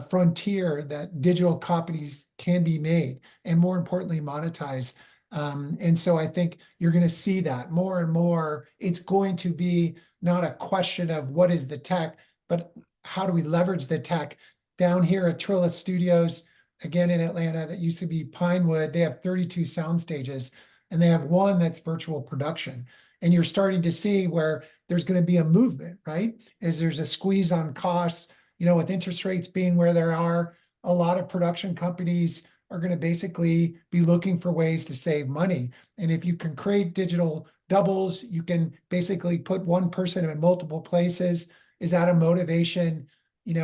frontier that digital copies can be made, and more importantly, monetized. And so I think you're going to see that more and more. It's going to be not a question of what is the tech, but how do we leverage the tech. Down here at Trilla Studios, again in Atlanta, that used to be Pinewood, they have 32 sound stages, and they have one that's virtual production. And you're starting to see where there's going to be a movement, right? As there's a squeeze on costs, with interest rates being where they are, a lot of production companies are going to basically be looking for ways to save money. And if you can create digital doubles, you can basically put one person in multiple places. Is that a motivation,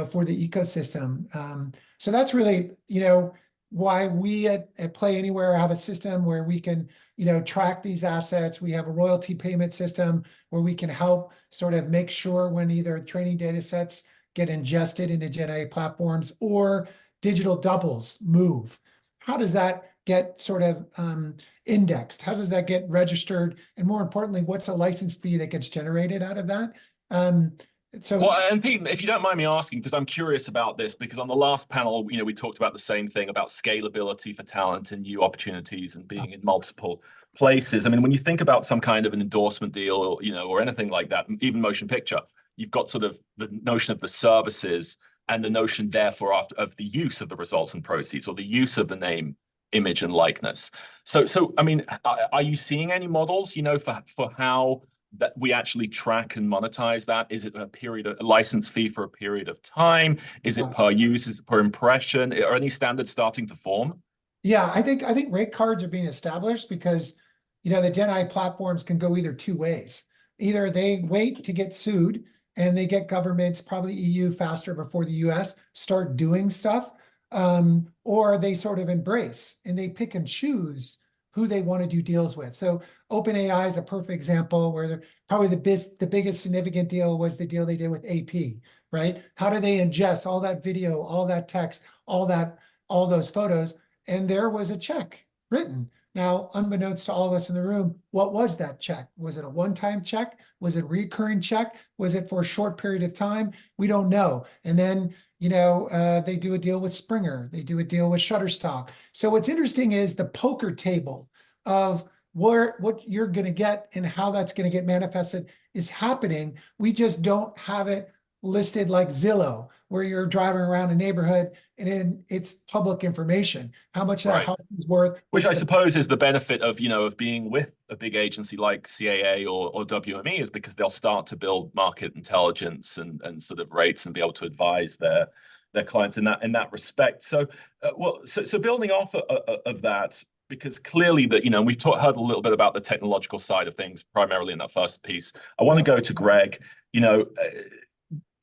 for the ecosystem? So that's really, why we at Play Anywhere have a system where we can, track these assets. We have a royalty payment system where we can help sort of make sure when either training data sets get ingested into Gen AI platforms or digital doubles move. How does that get sort of indexed? How does that get registered? And more importantly, what's a license fee that gets generated out of that? Well, and Pete, if you don't mind me asking, because I'm curious about this, because on the last panel, we talked about the same thing about scalability for talent and new opportunities and being in multiple places. I mean, when you think about some kind of an endorsement deal, or anything like that, even motion picture, you've got sort of the notion of the services and the notion, therefore, of the use of the results and proceeds, or the use of the name, image, and likeness. So I mean, are you seeing any models, for how that we actually track and monetize that? Is it a license fee for a period of time? Is it per use? Is it per impression? Are any standards starting to form? Yeah, I think rate cards are being established because, the Gen AI platforms can go either two ways. Either they wait to get sued and they get governments, probably EU faster before the US, start doing stuff, or they sort of embrace and they pick and choose who they want to do deals with. So OpenAI is a perfect example where probably the biggest significant deal was the deal they did with AP, right? How do they ingest all that video, all that text, all those photos? And there was a check written Now, unbeknownst to all of us in the room, what was that check? Was it a one-time check? Was it a recurring check? Was it for a short period of time? We don't know. And then, they do a deal with Springer. They do a deal with Shutterstock. So what's interesting is the poker table of what you're going to get and how that's going to get manifested is happening. We just don't have it listed like Zillow, where you're driving around a neighborhood and then it's public information. How much that Right. house is worth. Which I suppose is the benefit of, of being with a big agency like CAA or WME, is because they'll start to build market intelligence and sort of rates and be able to advise their clients in that respect. So, so building off of that, because clearly that, we've heard a little bit about the technological side of things, primarily in that first piece. I want to go to Greg,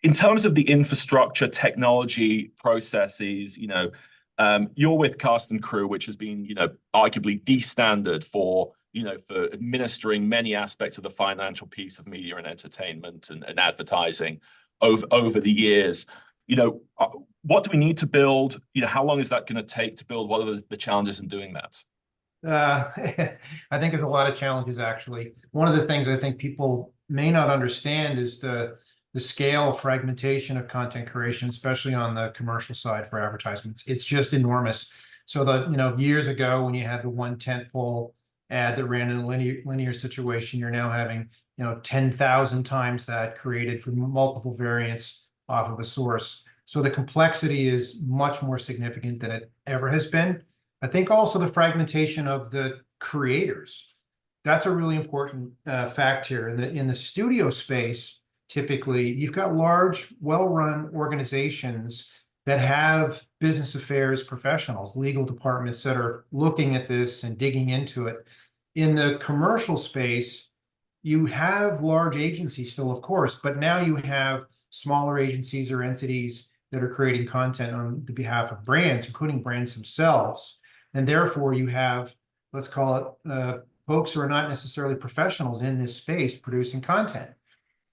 in terms of the infrastructure, technology, processes, you're with Cast and Crew, which has been, arguably the standard for, for administering many aspects of the financial piece of media and entertainment and advertising over the years. What do we need to build? How long is that going to take to build? What are the challenges in doing that? I think there's a lot of challenges, actually. One of the things I think people may not understand is the scale of fragmentation of content creation, especially on the commercial side for advertisements. It's just enormous. So years ago, when you had the one tentpole ad that ran in a linear situation, you're now having 10,000 times that created for multiple variants off of a source. So the complexity is much more significant than it ever has been. I think also the fragmentation of the creators. That's a really important fact here. In the studio space, typically, you've got large, well-run organizations that have business affairs professionals, legal departments that are looking at this and digging into it. In the commercial space, you have large agencies still, of course, but now you have smaller agencies or entities that are creating content on the behalf of brands, including brands themselves. And therefore, you have, let's call it, folks who are not necessarily professionals in this space producing content.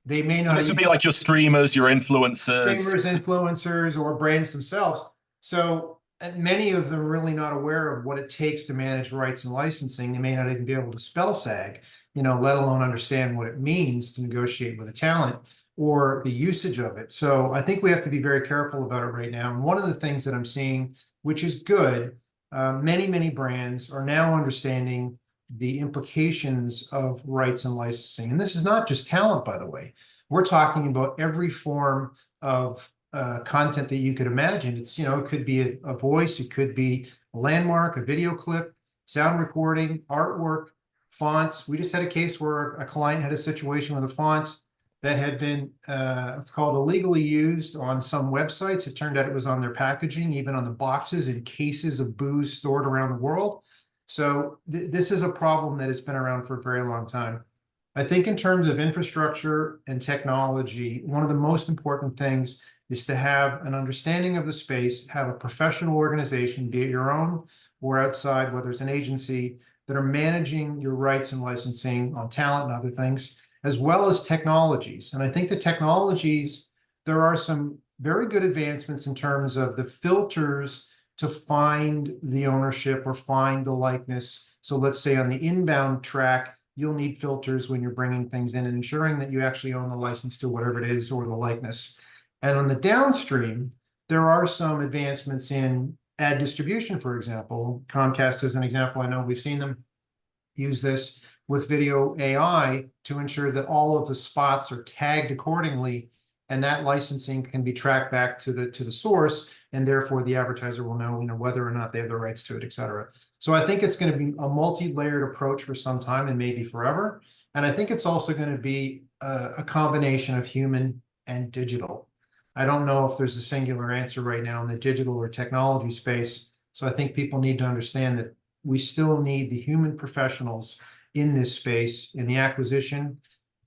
They may not. So this would be like your streamers, your influencers. Influencers, or brands themselves. So many of them are really not aware of what it takes to manage rights and licensing. They may not even be able to spell SAG, let alone understand what it means to negotiate with a talent or the usage of it. So I think we have to be very careful about it right now. And one of the things that I'm seeing, which is good, many brands are now understanding the implications of rights and licensing. And this is not just talent, by the way. We're talking about every form of content that you could imagine. It's, it could be a voice, it could be a landmark, a video clip, sound recording, artwork, fonts. We just had a case where a client had a situation with a font that had been, it's called illegally used on some websites. It turned out it was on their packaging, even on the boxes and cases of booze stored around the world. So this is a problem that has been around for a very long time. I think in terms of infrastructure and technology, one of the most important things is to have an understanding of the space, have a professional organization, be it your own or outside, whether it's an agency, that are managing your rights and licensing on talent and other things, as well as technologies. And I think the technologies, there are some very good advancements in terms of the filters to find the ownership or find the likeness. So let's say on the inbound track, you'll need filters when you're bringing things in and ensuring that you actually own the license to whatever it is or the likeness. And on the downstream, there are some advancements in ad distribution, for example. Comcast is an example. I know we've seen them use this with video AI to ensure that all of the spots are tagged accordingly, and that licensing can be tracked back to the source, and therefore the advertiser will know, whether or not they have the rights to it, et cetera. So I think it's going to be a multi-layered approach for some time and maybe forever. And I think it's also going to be a combination of human and digital. I don't know if there's a singular answer right now in the digital or technology space. So I think people need to understand that we still need the human professionals in this space, in the acquisition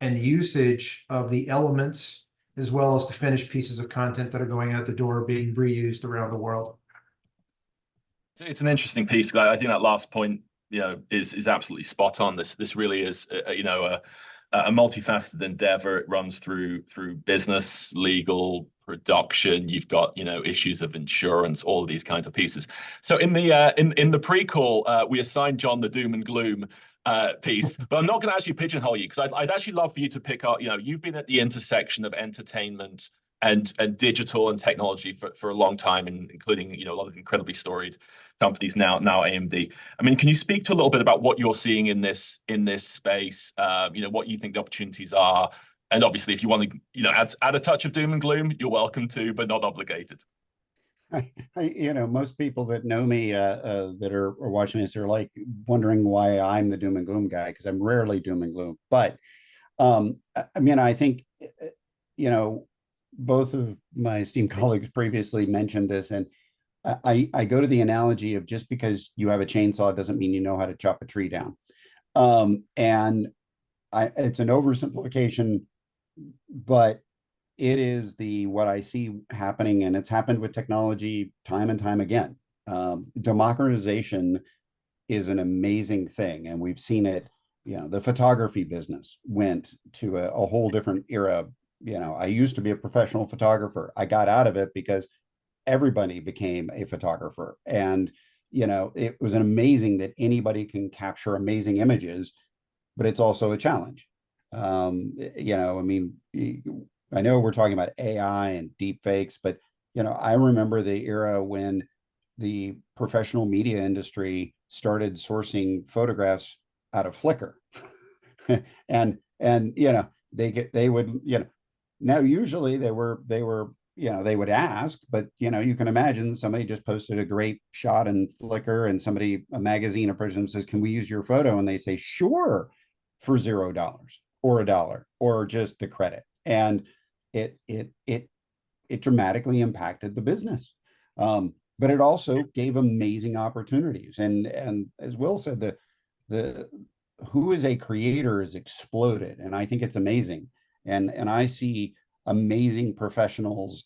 and usage of the elements, as well as the finished pieces of content that are going out the door being reused around the world. It's an interesting piece. I think that last point, is absolutely spot on. This really is, a multifaceted endeavor. It runs through business, legal, production. You've got, you know, issues of insurance, all of these kinds of pieces. So in the pre-call, we assigned John the doom and gloom piece, but I'm not going to actually pigeonhole you, because I'd actually love for you to pick up. You know, you've been at the intersection of entertainment and digital and technology for a long time, and including, you know, a lot of incredibly storied companies now AMD. I mean, can you speak to a little bit about what you're seeing in this space? You know, what you think the opportunities are, and obviously, if you want to, you know, add a touch of doom and gloom, you're welcome to, but not obligated. You know, most people that know me that are watching this are like wondering why I'm the doom and gloom guy, because I'm rarely doom and gloom. But I mean, I think, you know, both of my esteemed colleagues previously mentioned this, and I go to the analogy of, just because you have a chainsaw doesn't mean you know how to chop a tree down. And it's an oversimplification, but it is what I see happening, and it's happened with technology time and time again. Democratization is an amazing thing, and we've seen it. You know, the photography business went to a whole different era. You know, I used to be a professional photographer. I got out of it because everybody became a photographer. And, you know, it was amazing that anybody can capture amazing images, but it's also a challenge. You know, I mean, I know we're talking about AI and deepfakes, but, you know, I remember the era when the professional media industry started sourcing photographs out of Flickr. and, you know, they would, you know, now usually they were, you know, they would ask, but, you know, you can imagine somebody just posted a great shot in Flickr, and a magazine approaches them and says, can we use your photo? And they say, sure, for $0 or $1 or just the credit. And it dramatically impacted the business. But it also gave amazing opportunities. And as Will said, the who is a creator has exploded. And I think it's amazing. And I see amazing professionals,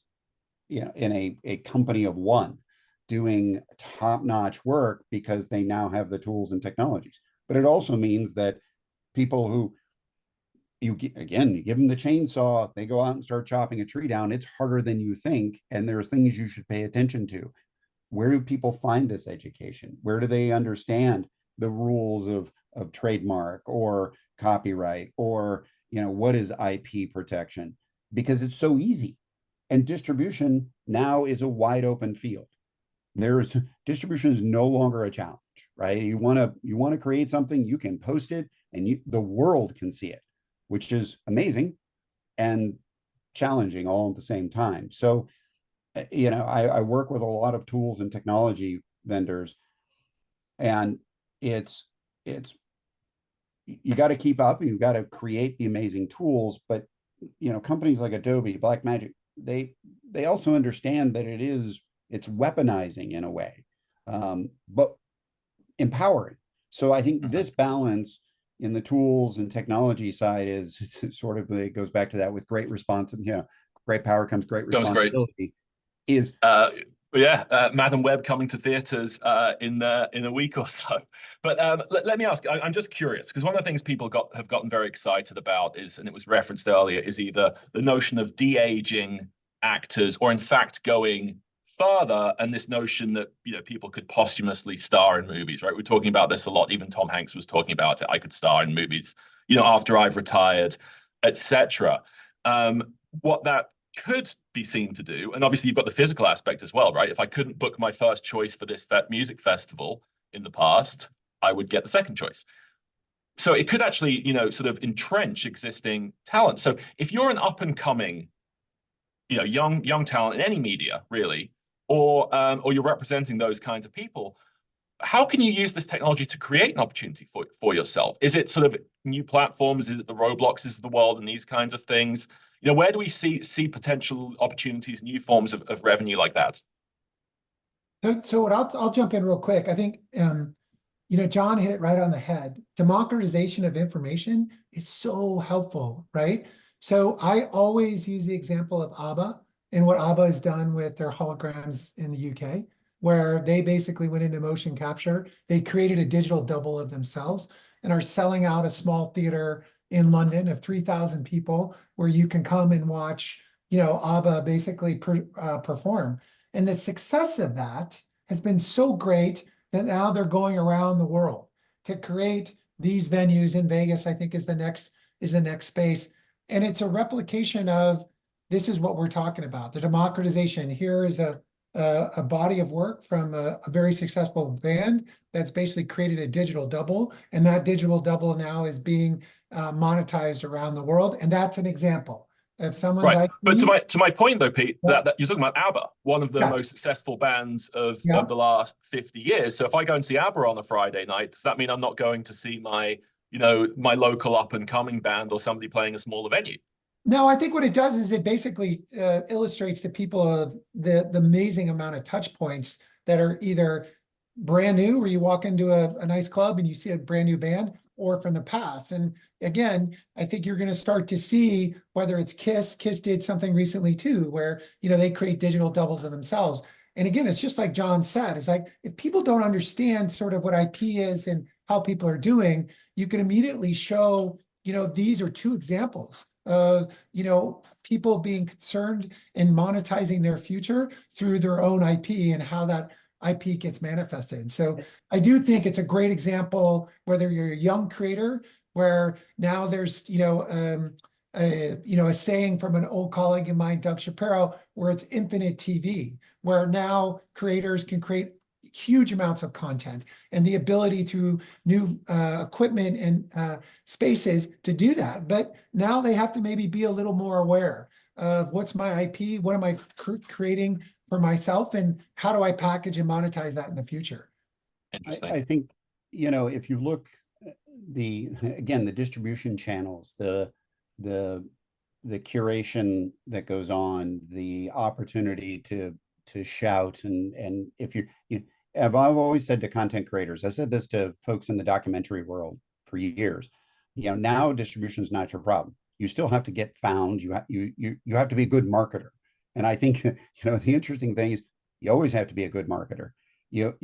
you know, in a company of one, doing top-notch work because they now have the tools and technologies. But it also means that people who you give them the chainsaw, they go out and start chopping a tree down. It's harder than you think, and there are things you should pay attention to. Where do people find this education? Where do they understand the rules of trademark or copyright, or, you know, what is IP protection? Because it's so easy. And distribution now is a wide open field. Distribution is no longer a challenge, right? You want to create something, you can post it, and the world can see it, which is amazing and challenging all at the same time. So, you know, I work with a lot of tools and technology vendors, and it's you got to keep up, you've got to create the amazing tools. But, you know, companies like Adobe, Blackmagic, they also understand that it's weaponizing in a way, but empowering. So I think this balance in the tools and technology side is sort of, it goes back to that with great great power comes great responsibility. Madam Web coming to theaters in a week or so. But let me ask, I'm just curious, because one of the things people have gotten very excited about is, and it was referenced earlier, is either the notion of de-aging actors, or in fact going further, and this notion that, you know, people could posthumously star in movies, right? We're talking about this a lot. Even Tom Hanks was talking about it. I could star in movies, you know, after I've retired, etc. What that could be seen to do, and obviously you've got the physical aspect as well, right? If I couldn't book my first choice for this music festival in the past, I would get the second choice. So it could actually, you know, sort of entrench existing talent. So if you're an up and coming, you know, young talent in any media, really, or you're representing those kinds of people, how can you use this technology to create an opportunity for yourself? Is it sort of new platforms? Is it the Robloxes of the world and these kinds of things? You know, where do we see potential opportunities, new forms of revenue like that? So what I'll jump in real quick. I think you know, John hit it right on the head. Democratization of information is so helpful, right? So I always use the example of ABBA and what ABBA has done with their holograms in the UK, where they basically went into motion capture. They created a digital double of themselves and are selling out a small theater in London of 3,000 people where you can come and watch, you know, ABBA basically perform. And the success of that has been so great that now they're going around the world to create these venues. In Vegas, I think is the next space. And it's a replication of, this is what we're talking about, the democratization. Here is a body of work from a very successful band that's basically created a digital double, and that digital double now is being monetized around the world. And that's an example. If someone's Right, IP, but to my point though, Pete, Yeah. that you're talking about ABBA, one of the Yeah. most successful bands of Yeah. the last 50 years. So if I go and see ABBA on a Friday night, does that mean I'm not going to see my, you know, my local up and coming band or somebody playing a smaller venue? No, I think what it does is it basically illustrates to people of the amazing amount of touch points that are either brand new, where you walk into a nice club and you see a brand new band, or from the past. And again, I think you're going to start to see whether it's Kiss. Kiss did something recently too, where, you know, they create digital doubles of themselves. And again, it's just like John said, it's like, if people don't understand sort of what IP is and how people are doing, you can immediately show, you know, these are two examples of, you know, people being concerned in monetizing their future through their own IP and how that IP gets manifested. So I do think it's a great example, whether you're a young creator, where now there's, you know, a saying from an old colleague of mine, Doug Shapiro, where it's infinite TV, where now creators can create huge amounts of content, and the ability through new equipment and spaces to do that. But now they have to maybe be a little more aware of what's my IP, what am I creating for myself, and how do I package and monetize that in the future? I think, you know, if you look the distribution channels, the curation that goes on, the opportunity to shout, and if I've always said to content creators, I said this to folks in the documentary world for years, you know, now distribution is not your problem. You still have to get found. You have to be a good marketer. And I think, you know, the interesting thing is you always have to be a good marketer. You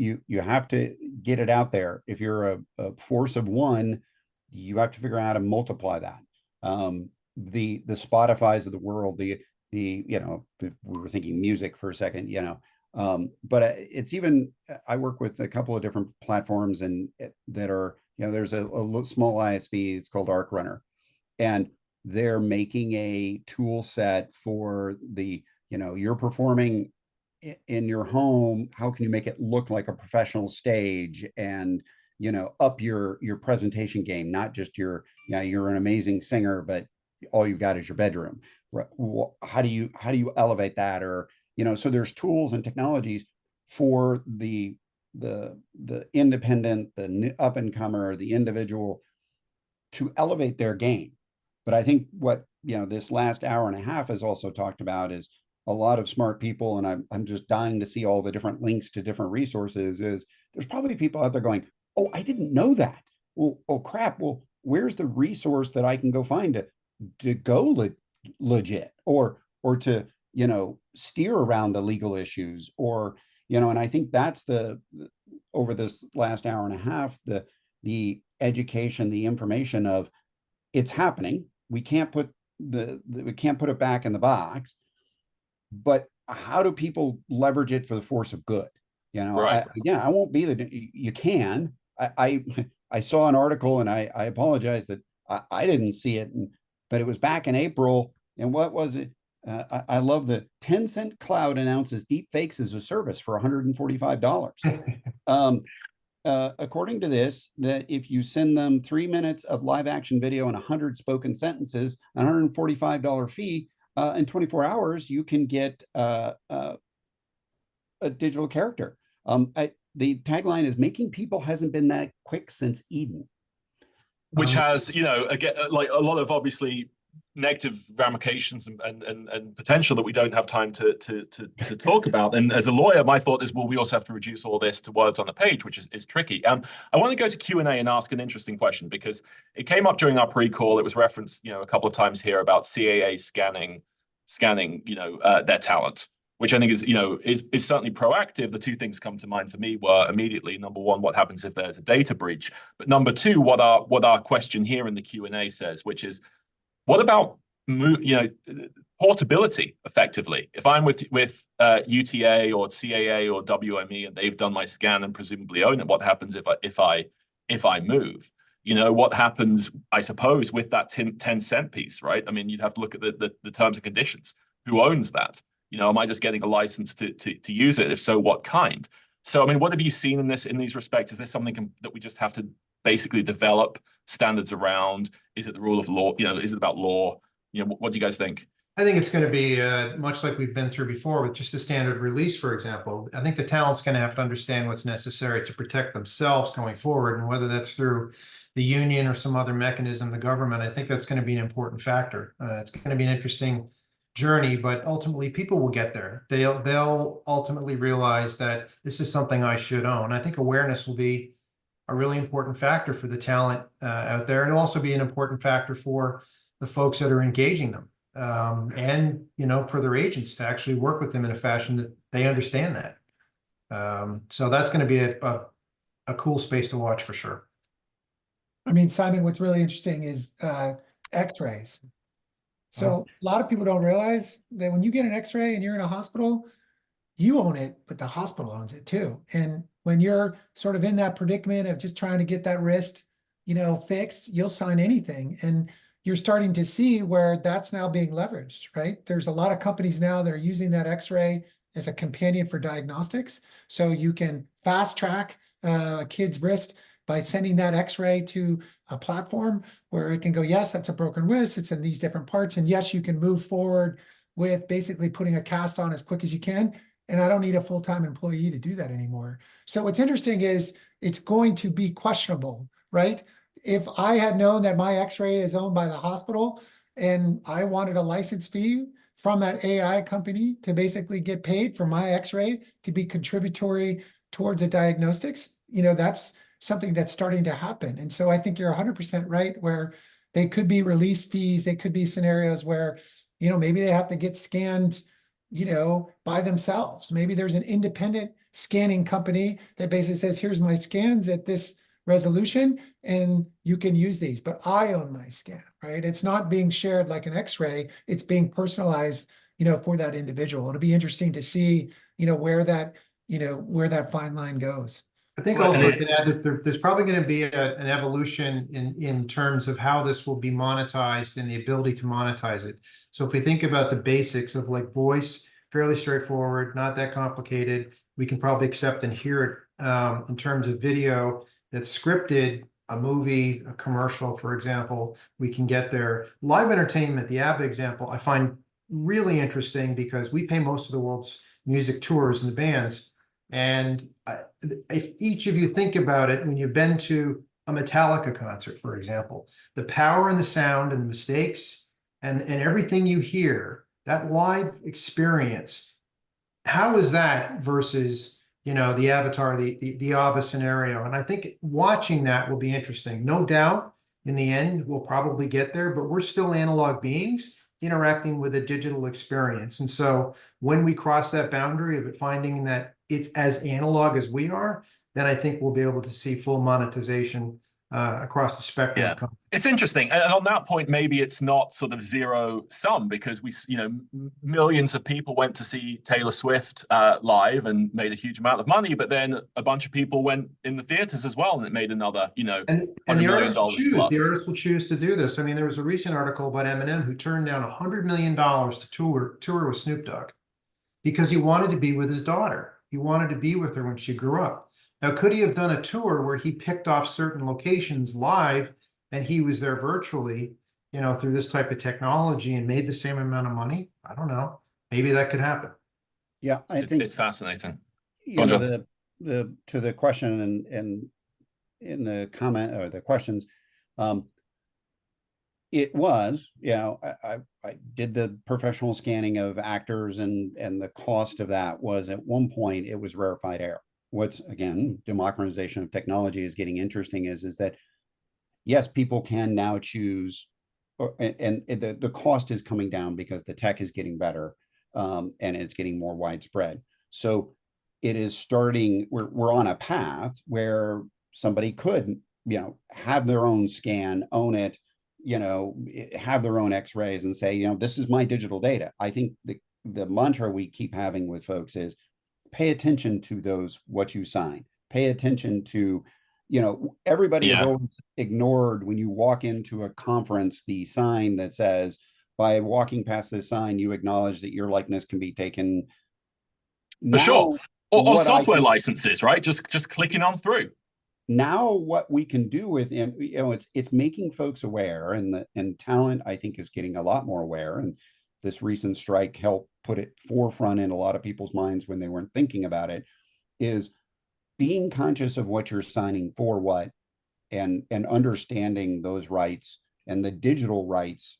have to get it out there. If you're a force of one, you have to figure out how to multiply that. The Spotify's of the world, the you know, we were thinking music for a second, you know, but it's even, I work with a couple of different platforms and that are, you know, there's a small ISV, it's called Arc Runner, and they're making a tool set for the, you know, you're performing in your home, how can you make it look like a professional stage, and, you know, up your presentation game, not just your, you know, you're an amazing singer, but all you've got is your bedroom. How do you elevate that? Or, you know, so there's tools and technologies for the independent, the up and comer, the individual, to elevate their game. But I think what, you know, this last hour and a half has also talked about is a lot of smart people, and I'm just dying to see all the different links to different resources, is there's probably people out there going, oh, I didn't know that. Well, oh crap. Well, where's the resource that I can go find to go legit, or to, you know, steer around the legal issues, or, you know, and I think that's over this last hour and a half, the education, the information of it's happening. We can't put it back in the box, but how do people leverage it for the force of good? You know, right. I won't be you can. I saw an article, and I apologize that I didn't see it, but it was back in April. And what was it? I love the Tencent Cloud announces deepfakes as a service for $145. According to this, that if you send them 3 minutes of live action video and 100 spoken sentences, a $145 fee, in 24 hours, you can get a digital character. The tagline is "Making people hasn't been that quick since Eden," which has, you know, again, like a lot of obviously negative ramifications and potential that we don't have time to talk about. And as a lawyer, my thought is, well, we also have to reduce all this to words on a page, which is tricky. I want to go to Q&A and ask an interesting question, because it came up during our pre-call. It was referenced, you know, a couple of times here about CAA scanning, you know, their talent. which I think is, is certainly proactive. The two things come to mind for me were immediately, number one, what happens if there's a data breach? But number two, what our question here in the Q&A says, which is, what about portability effectively? If I'm with UTA or CAA or WME and they've done my scan and presumably own it, what happens if I move? What happens, I suppose, with that 10-cent piece, right? I mean, you'd have to look at the terms and conditions. Who owns that? Am I just getting a license to use it? If so, what kind? So, I mean, what have you seen in these respects? Is there something that we just have to basically develop standards around? Is it the rule of law? Is it about law? What do you guys think? I think it's going to be much like we've been through before with just the standard release, for example. I think the talent's going to have to understand what's necessary to protect themselves going forward, and whether that's through the union or some other mechanism, the government. I think that's going to be an important factor. It's going to be an interesting journey, but ultimately people will get there. They'll ultimately realize that this is something I should own. I think awareness will be a really important factor for the talent out there. And it'll also be an important factor for the folks that are engaging them, and for their agents to actually work with them in a fashion that they understand that. So that's going to be a cool space to watch for sure. I mean, Simon, what's really interesting is X-rays. So a lot of people don't realize that when you get an X-ray and you're in a hospital, you own it, but the hospital owns it too. And when you're sort of in that predicament of just trying to get that wrist, fixed, you'll sign anything. And you're starting to see where that's now being leveraged, right? There's a lot of companies now that are using that X-ray as a companion for diagnostics. So you can fast track a kid's wrist by sending that X-ray to a platform where it can go, yes, that's a broken wrist, it's in these different parts, and yes, you can move forward with basically putting a cast on as quick as you can, and I don't need a full-time employee to do that anymore. So what's interesting is it's going to be questionable, right? If I had known that my X-ray is owned by the hospital and I wanted a license fee from that AI company to basically get paid for my X-ray to be contributory towards the diagnostics, that's something that's starting to happen. And so I think you're 100% right, where they could be release fees. They could be scenarios where, maybe they have to get scanned, by themselves. Maybe there's an independent scanning company that basically says, here's my scans at this resolution, and you can use these, but I own my scan, right? It's not being shared like an X-ray. It's being personalized, for that individual. It'll be interesting to see, where that fine line goes. I think also to add that there's probably going to be an evolution in terms of how this will be monetized and the ability to monetize it. So if we think about the basics of like voice, fairly straightforward, not that complicated. We can probably accept and hear it. In terms of video that's scripted, a movie, a commercial, for example, we can get there. Live entertainment, the ABBA example, I find really interesting because we pay most of the world's music tours and the bands. And if each of you think about it, when you've been to a Metallica concert, for example, the power and the sound and the mistakes and everything you hear, that live experience, how is that versus, the Avatar, the ABBA scenario? And I think watching that will be interesting. No doubt, in the end, we'll probably get there, but we're still analog beings interacting with a digital experience. And so when we cross that boundary of it, finding that it's as analog as we are, then I think we'll be able to see full monetization across the spectrum. Yeah, it's interesting. And on that point, maybe it's not sort of zero sum, because millions of people went to see Taylor Swift live and made a huge amount of money, but then a bunch of people went in the theaters as well and it made another, and $100 the million artist will choose. plus. The artist will choose to do this. I mean, there was a recent article about Eminem who turned down $100 million to tour with Snoop Dogg because he wanted to be with his daughter. He wanted to be with her when she grew up. Now, could he have done a tour where he picked off certain locations live and he was there virtually, through this type of technology and made the same amount of money? I don't know. Maybe that could happen. Yeah, I think it's fascinating. To the question and in the comment or the questions, it was, I did the professional scanning of actors, and the cost of that was, at one point, it was rarefied air. What's, again, democratization of technology is getting interesting is that, yes, people can now choose, and the cost is coming down because the tech is getting better. and it's getting more widespread. So it is starting, we're on a path where somebody could, have their own scan, own it, have their own x-rays and say, this is my digital data. I think the mantra we keep having with folks is pay attention to those, what you sign, pay attention to, everybody has always ignored when you walk into a conference, the sign that says, by walking past this sign, you acknowledge that your likeness can be taken. For sure. Or software licenses, right? Just clicking on through. Now what we can do with him, it's making folks aware, and talent, I think, is getting a lot more aware. And this recent strike helped put it forefront in a lot of people's minds when they weren't thinking about it, is being conscious of what you're signing for what, and understanding those rights, and the digital rights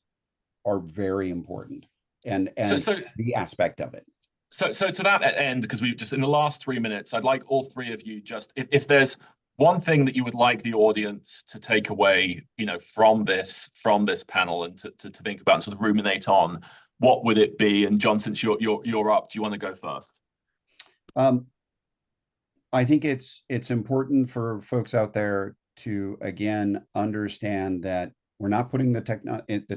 are very important, and so the aspect of it. So to that end, because we've just in the last 3 minutes, I'd like all three of you just, if there's one thing that you would like the audience to take away, from this panel and to think about and sort of ruminate on, what would it be? And John, since you're up, do you want to go first? I think it's important for folks out there to, again, understand that we're not putting the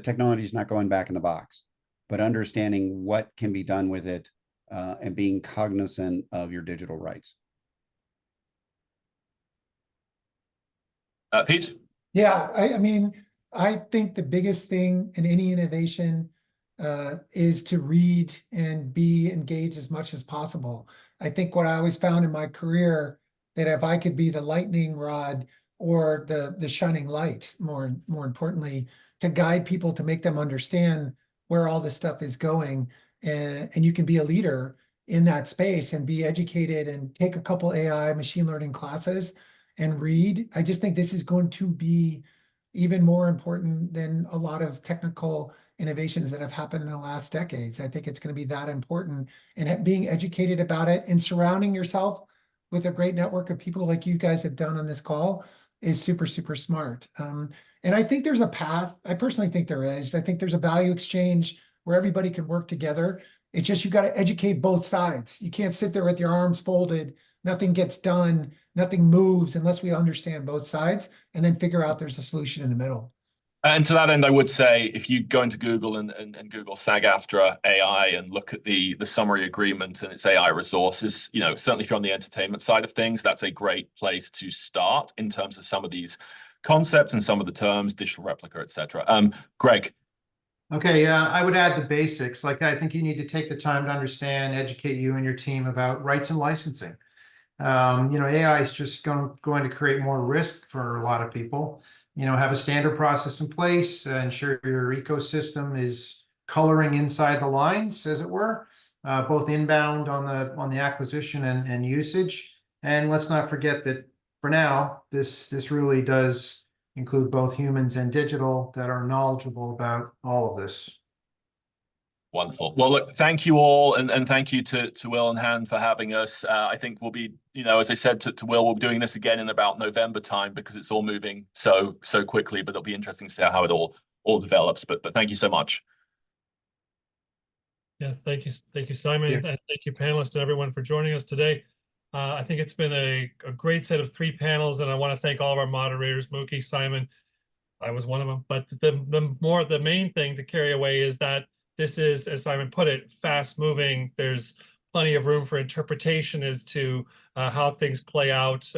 technology is not going back in the box, but understanding what can be done with it, and being cognizant of your digital rights. Pete? Yeah, I mean, I think the biggest thing in any innovation is to read and be engaged as much as possible. I think what I always found in my career, that if I could be the lightning rod or the shining light, more importantly, to guide people, to make them understand where all this stuff is going, and you can be a leader in that space and be educated and take a couple AI machine learning classes and read. I just think this is going to be even more important than a lot of technical innovations that have happened in the last decades. I think it's going to be that important, and being educated about it and surrounding yourself with a great network of people like you guys have done on this call is super, super smart. And I think there's a path. I personally think there is. I think there's a value exchange where everybody can work together. It's just, you got to educate both sides. You can't sit there with your arms folded. Nothing gets done. Nothing moves unless we understand both sides and then figure out there's a solution in the middle. And to that end, I would say, if you go into Google and Google SAG-AFTRA AI and look at the summary agreement and its AI resources, certainly if you're on the entertainment side of things, that's a great place to start in terms of some of these concepts and some of the terms, digital replica, etc. Greg. Okay, yeah, I would add the basics. Like, I think you need to take the time to understand, educate you and your team about rights and licensing. AI is just going to create more risk for a lot of people. Have a standard process in place, ensure your ecosystem is coloring inside the lines, as it were, both inbound on the acquisition and usage. And let's not forget that for now, this really does include both humans and digital that are knowledgeable about all of this. Wonderful. Well, look, thank you all, and thank you to Will and Han for having us. I think we'll be, as I said to Will, we'll be doing this again in about November time, because it's all moving so quickly. But it'll be interesting to see how it all develops. But thank you so much. Yeah, thank you, Simon, and thank you, panelists, and everyone for joining us today. I think it's been a great set of 3 panels, and I want to thank all of our moderators, Mookie, Simon. I was one of them. But the main thing to carry away is that this is, as Simon put it, fast moving. There's plenty of room for interpretation as to how things play out.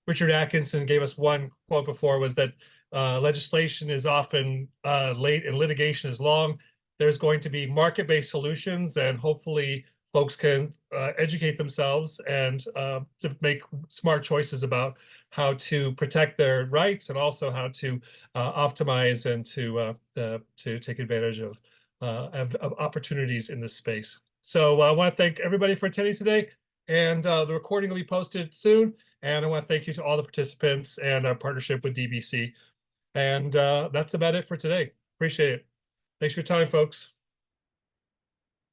Richard Atkinson gave us one quote before, was that legislation is often late and litigation is long. There's going to be market-based solutions, and hopefully folks can educate themselves and to make smart choices about how to protect their rights, and also how to optimize and to take advantage of opportunities in this space. So I want to thank everybody for attending today, and the recording will be posted soon. And I want to thank you to all the participants and our partnership with DBC. And that's about it for today. Appreciate it. Thanks for your time, folks.